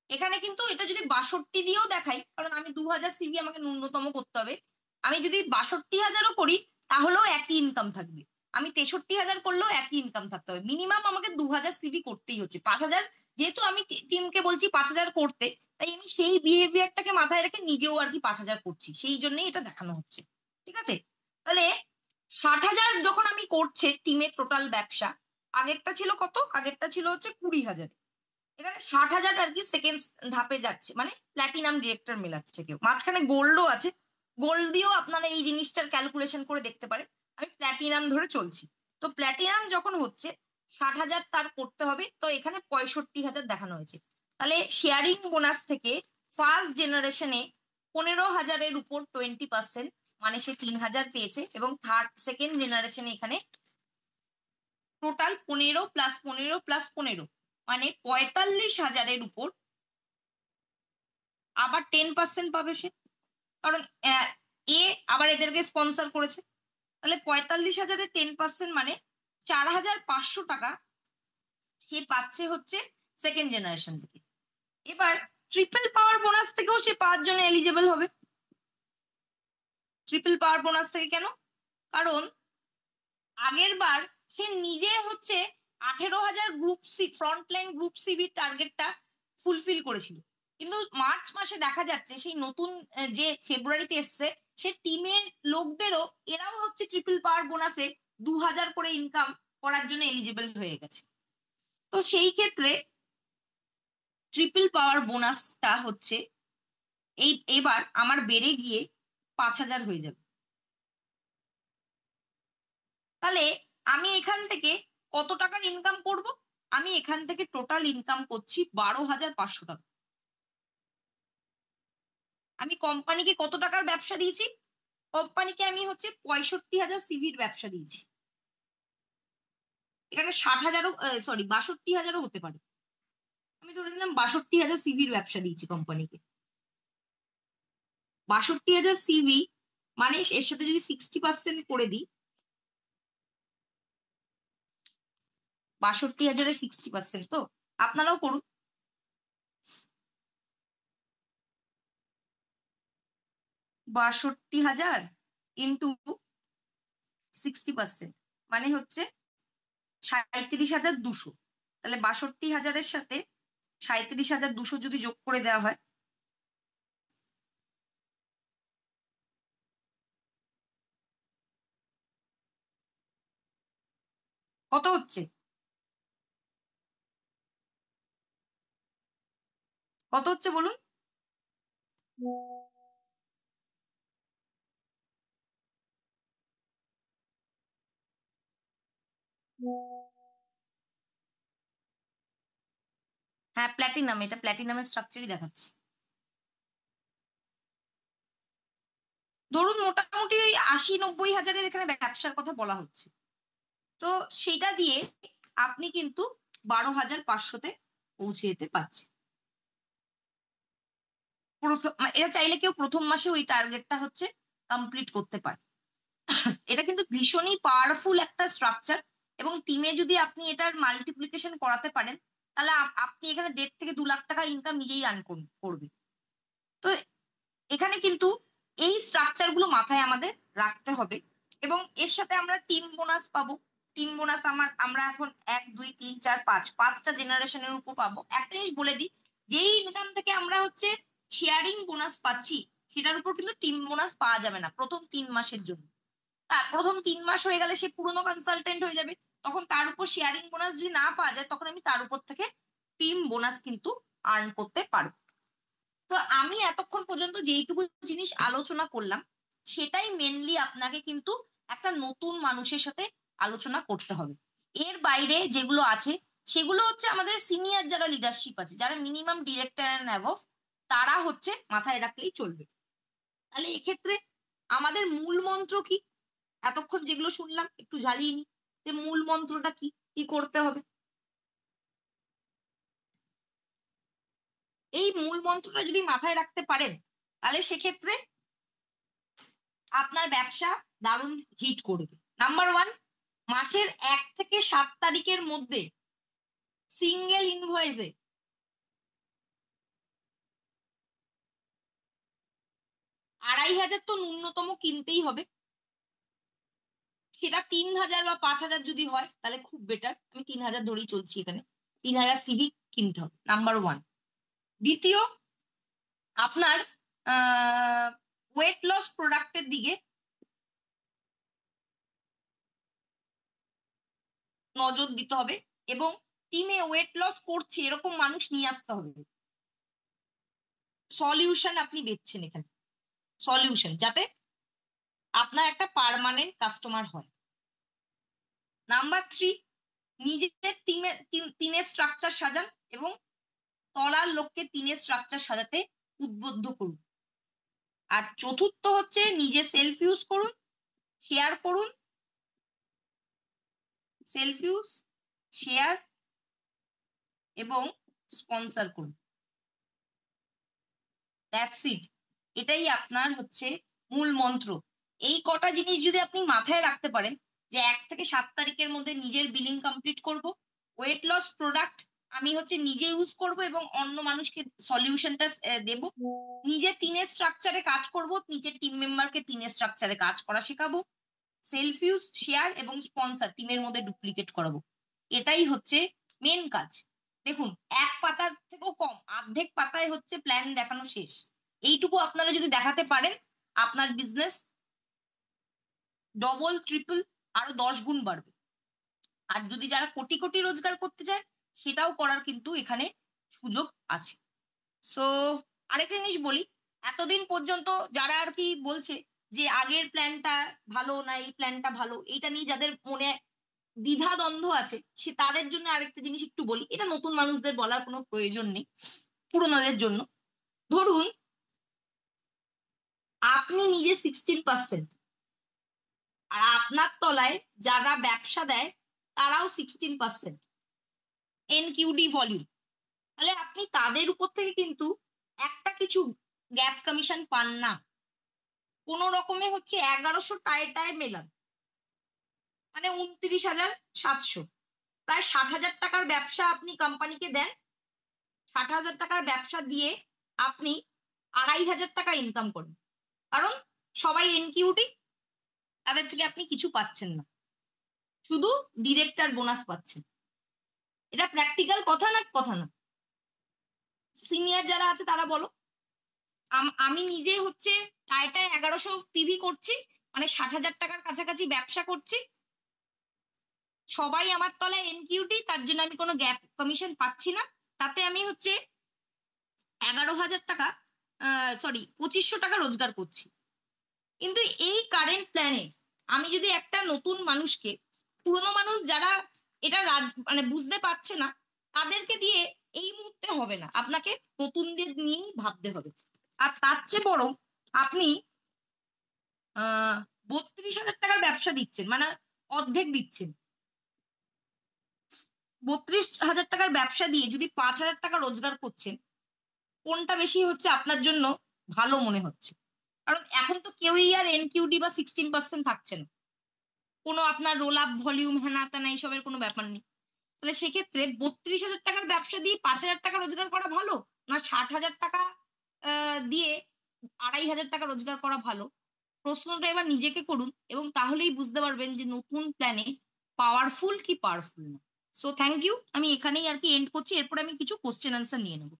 এখানে কিন্তু এটা যদি 62 দিয়েও দেখাই, কারণ আমি 2,000 সিভি আমাকে ন্যূনতম করতে হবে, আমি যদি 62,000ও করি তাহলেও একই ইনকাম থাকবে। আমি 63,000 করলেও একই ইনকাম থাকতে হবে। মিনিমাম আমাকে 2,000 সিভি করতেই হচ্ছে। 5,000, যেহেতু আমি টিমকে বলছি 5,000 করতে, তাই আমি সেই বিহেভিয়ারটাকে মাথায় রেখে নিজেও আর কি 5,000 করছি, সেই জন্যই এটা দেখানো হচ্ছে। ঠিক আছে। তাহলে 60,000 যখন আমি করছে টিমের টোটাল ব্যবসা, আগেরটা ছিল কত? আগেরটা ছিল হচ্ছে 20,000। এখানে 60,000 আর কি সেকেন্ড ধাপে যাচ্ছে, মানে প্ল্যাটিনাম ডিরেক্টর মেলাচ্ছে কেউ, মাঝখানে গোল্ডও আছে। গোল্ড দিয়েও আপনারা এই জিনিসটার ক্যালকুলেশন করে দেখতে পারেন। আমি প্ল্যাটিনাম ধরে চলছি। তো প্ল্যাটিনাম যখন হচ্ছে 60,000 তার করতে হবে, তো এখানে 65,000 দেখানো হয়েছে। তাহলে শেয়ারিং বোনাস থেকে ফার্স্ট জেনারেশনে 15,000-এর উপর 20%, মানে সে 3,000 পেয়েছে। এবং সেকেন্ড জেনারেশনে এখানে টোটাল 15 প্লাস 15 প্লাস 15, মানে 45,000-এর উপর আবার 10% পাবে সে। কারণ এ আবার এদেরকে স্পন্সর করেছে। তাহলে 45,000-এর 10% মানে 4,500 টাকা সে পাচ্ছে হচ্ছে সেকেন্ড জেনারেশন থেকে। এবার ট্রিপল পাওয়ার বোনাস থেকেও সে 5 জনে এলিজেবল হবে। ট্রিপল পাওয়ার বোনাস থেকে কেন? কারণ আগের বার সে নিজে হচ্ছে 18,000 গ্রুপ সি ফ্রন্টলাইন গ্রুপ সিবির টার্গেটটা ফুলফিল করেছিল। কিন্তু মার্চ মাসে দেখা যাচ্ছে সেই নতুন যে ফেব্রুয়ারিতে এসছে, সে টিমের লোকদেরও এরাও হচ্ছে ট্রিপল পাওয়ার বোনাসে 2,000 করে ইনকাম করার জন্য এলিজিবল হয়ে গেছে। তো সেই ক্ষেত্রে ট্রিপল পাওয়ার বোনাসটা হচ্ছে এবার আমার বেড়ে গিয়ে 5,000 হয়ে যাবে। তাহলে আমি এখান থেকে কত টাকার ইনকাম করব? আমি এখান থেকে টোটাল ইনকাম করছি 12,500 টাকা। আমি কোম্পানিকে কত টাকার ব্যবসা দিয়েছি? কোম্পানিকে আমি হচ্ছে 65,000 সিভির ব্যবসা দিয়েছি। এখানে 60,000ও সরি 62,000ও হতে পারে। আমি ধরে নিলাম 62,000 সিভির ব্যবসা দিয়েছি কোম্পানিকে। 62,000 সিভি মানে এর সাথে যদি 60% করে দিই, 62,000-এর 60%, তো আপনারাও করুন। 62,000 ইন্টু 60% মানে হচ্ছে 37,200। তাহলে 62,000-এর সাথে 37,200 যদি যোগ করে দেওয়া হয়, কত হচ্ছে? কত হচ্ছে বলুন? হ্যাঁ, প্ল্যাটিনাম, এটা প্ল্যাটিনামের স্ট্রাকচারই দেখাচ্ছে। ধরুন মোটামুটি ওই 80-90 হাজারের এখানে ব্যবসার কথা বলা হচ্ছে। তো সেটা দিয়ে আপনি কিন্তু 12,500-তে পৌঁছে যেতে পারছেন। এটা চাইলে কেউ প্রথম মাসে ওই টার্গেটটা হচ্ছে কমপ্লিট করতে পারে। এটা কিন্তু ভীষণই পাওয়ারফুল একটা স্ট্রাকচার, এবং টিমে যদি আপনি এটার মাল্টিপ্লিকেশন করাতে পারেন, তাহলে আপনি এখানে 1.5 থেকে 2 লাখ টাকা ইনকাম নিজেই রান করবে। তো এখানে কিন্তু এই স্ট্রাকচার গুলো মাথায় আমাদের রাখতে হবে, এবং এর সাথে আমরা টিম বোনাস পাবো। টিম বোনাস আমরা এখন 1, 2, 3, 4, 5 জেনারেশনের উপর পাবো। একটা জিনিস বলে দিই, যেই ইনকাম থেকে আমরা হচ্ছে শেয়ারিং বোনাস পাচ্ছি, সেটার উপর কিন্তু টিম বোনাস পাওয়া যাবে না প্রথম 3 মাসের জন্য। প্রথম 3 মাস হয়ে গেলে সে পুরনো কনসালটেন্ট হয়ে যাবে, তখন তার উপর শেয়ারিং বোনাস যদি না পাওয়া যায়, তখন আমি তার উপর থেকে টিম বোনাস কিন্তু আর্ন করতে পারবো। তো আমি এতক্ষণ পর্যন্ত যেইটুকু জিনিস আলোচনা করলাম, সেটাই মেনলি আপনাকে কিন্তু একটা নতুন মানুষের সাথে আলোচনা করতে হবে। এর বাইরে যেগুলো আছে সেগুলো হচ্ছে আমাদের সিনিয়র যারা লিডারশিপ আছে, যারা মিনিমাম ডিরেক্টর অ্যান্ড অ্যাবভ, তারা হচ্ছে মাথায় রাখলেই চলবে। তাহলে এক্ষেত্রে আমাদের মূল মন্ত্র কি? এতক্ষণ যেগুলো শুনলাম একটু ঝালিয়ে নি, যে মূল মন্ত্রটা কি কি করতে হবে। এই মূল মন্ত্রটা যদি মাথায় রাখতে পারেন, তাহলে সেক্ষেত্রে আপনার ব্যবসা দারুণ হিট করবে। নাম্বার 1, মাসের 1 থেকে 7 তারিখের মধ্যে সিঙ্গেল ইনভয়েসে 2,500 তো ন্যূনতম কিনতেই হবে। সেটা 3,000 বা 5,000 যদি হয় তাহলে খুব বেটার। আমি 3,000 ধরেই চলছি এখানে। 3,000 সিভি কিনতে হবে, নাম্বার 1। দ্বিতীয়, আপনার ওয়েট লস প্রোডাক্টের দিকে নজর দিতে হবে, এবং টিমে ওয়েট লস করছে এরকম মানুষ নিয়ে আসতে হবে। সলিউশন আপনি বেচছেন এখানে, সলিউশন যাতে আপনার একটা পার্মানেন্ট কাস্টমার হয়। নাম্বার 3, নিজের তিনের স্ট্রাকচার সাজান এবং তলার লোককে তিনের স্ট্রাকচার সাজাতে উদ্বুদ্ধ করুন। আর চতুর্থ হচ্ছে নিজে সেলফ ইউজ করুন, শেয়ার করুন, সেলফ ইউজ, শেয়ার এবং স্পন্সর করুন। That's it. এটাই আপনার হচ্ছে মূল মন্ত্র। এই কটা জিনিস যদি আপনি মাথায় রাখতে পারেন, যে 1 থেকে 7 তারিখের মধ্যে নিজের বিলিং কমপ্লিট করব, ওয়েট লস প্রোডাক্ট আমি হচ্ছে নিজে ইউজ করব এবং অন্য মানুষকে সলিউশনটা দেব, নিজে তিনের স্ট্রাকচারে কাজ করব, নিজের টিম মেম্বারকে তিনের স্ট্রাকচারে কাজ করা শেখাবো, সেলফ ইউজ, শেয়ার এবং স্পন্সর টিমের মধ্যে ডুপ্লিকেট করাবো। এটাই হচ্ছে মেন কাজ। দেখুন, 1 পাতার থেকেও কম, অর্ধেক পাতায় হচ্ছে প্ল্যান দেখানো শেষ। এইটুকু আপনারা যদি দেখাতে পারেন, আপনার বিজনেস ডবল ট্রিপল আরো 10 গুণ বাড়বে। আর যদি যারা কোটি কোটি রোজগার করতে চায়, সেটাও করার কিন্তু এখানে সুযোগ আছে। সো আরেকটা জিনিস বলি, এতদিন পর্যন্ত যারা আর কি বলছে যে আগের প্ল্যানটা ভালো না এই প্ল্যানটা ভালো, এইটা নিয়ে যাদের মনে দ্বিধা দ্বন্দ্ব আছে সে তাদের জন্য আরেকটা জিনিস একটু বলি, এটা নতুন মানুষদের বলার কোনো প্রয়োজন নেই, পুরোনোদের জন্য। ধরুন আপনি নিজে 16%, আর আপনার তলায় যারা ব্যবসা দেয় তারাও 16% এনকিউডি ভলিউম, তাহলে আপনি তাদের উপর থেকে কিন্তু একটা কিছু গ্যাপ কমিশন পান না। কোন রকমে হচ্ছে 1100 টায় টায় মেলান, মানে 29,700, প্রায় 60,000 টাকার ব্যবসা আপনি কোম্পানিকে দেন। 60,000 টাকার ব্যবসা দিয়ে আপনি 2,500 টাকা ইনকাম করেন, কারণ সবাই এনকিউটি, তাদের থেকে আপনি কিছু পাচ্ছেন না, শুধু ডিরেক্টর বোনাস পাচ্ছেন। এটা প্র্যাকটিক্যাল কথা না? কথা না? সিনিয়র যারা আছে তারা বলো। আমি নিজে হচ্ছে টায় 1100 পিভি করছি, মানে 60,000 টাকার কাছাকাছি ব্যবসা করছি, সবাই আমার তলায় এনকিউটি, তার জন্য আমি কোনো গ্যাপ কমিশন পাচ্ছি না, তাতে আমি হচ্ছে 11,000 টাকা, সরি 2,500 টাকা রোজগার করছি। কিন্তু এই কারেন্ট প্ল্যানে আমি যদি একটা নতুন মানুষকে, পুরোনো মানুষ যারা এটা মানে বুঝতে পারছে না, তাদেরকে দিয়ে এই মুহূর্তে হবে না, আপনাকে নতুনদের নিয়েই ভাবতে হবে। আর তার চেয়ে বরং আপনি 32,000 টাকার ব্যবসা দিচ্ছেন, মানে অর্ধেক দিচ্ছেন। 32,000 টাকার ব্যবসা দিয়ে যদি 5,000 টাকা রোজগার করছেন, কোনটা বেশি হচ্ছে আপনার জন্য ভালো মনে হচ্ছে? কারণ এখন তো কেউই আর এনকিউডি বা 16% থাকছে না, কোনো আপনার রোল আপ ভলিউম হ্যানা ত্যানা এইসবের কোনো ব্যাপার নেই। তাহলে সেক্ষেত্রে 32,000 টাকার ব্যবসা দিয়ে 5,000 টাকা রোজগার করা ভালো, না 60,000 টাকা দিয়ে 2,500 টাকা রোজগার করা ভালো? প্রশ্নটা এবার নিজেকে করুন, এবং তাহলেই বুঝতে পারবেন যে নতুন প্ল্যানে পাওয়ারফুল কি পাওয়ারফুল না। সো থ্যাংক ইউ, আমি এখানেই আর কি এন্ড করছি, এরপরে আমি কিছু কোশ্চেন আনসার নিয়ে নেবো।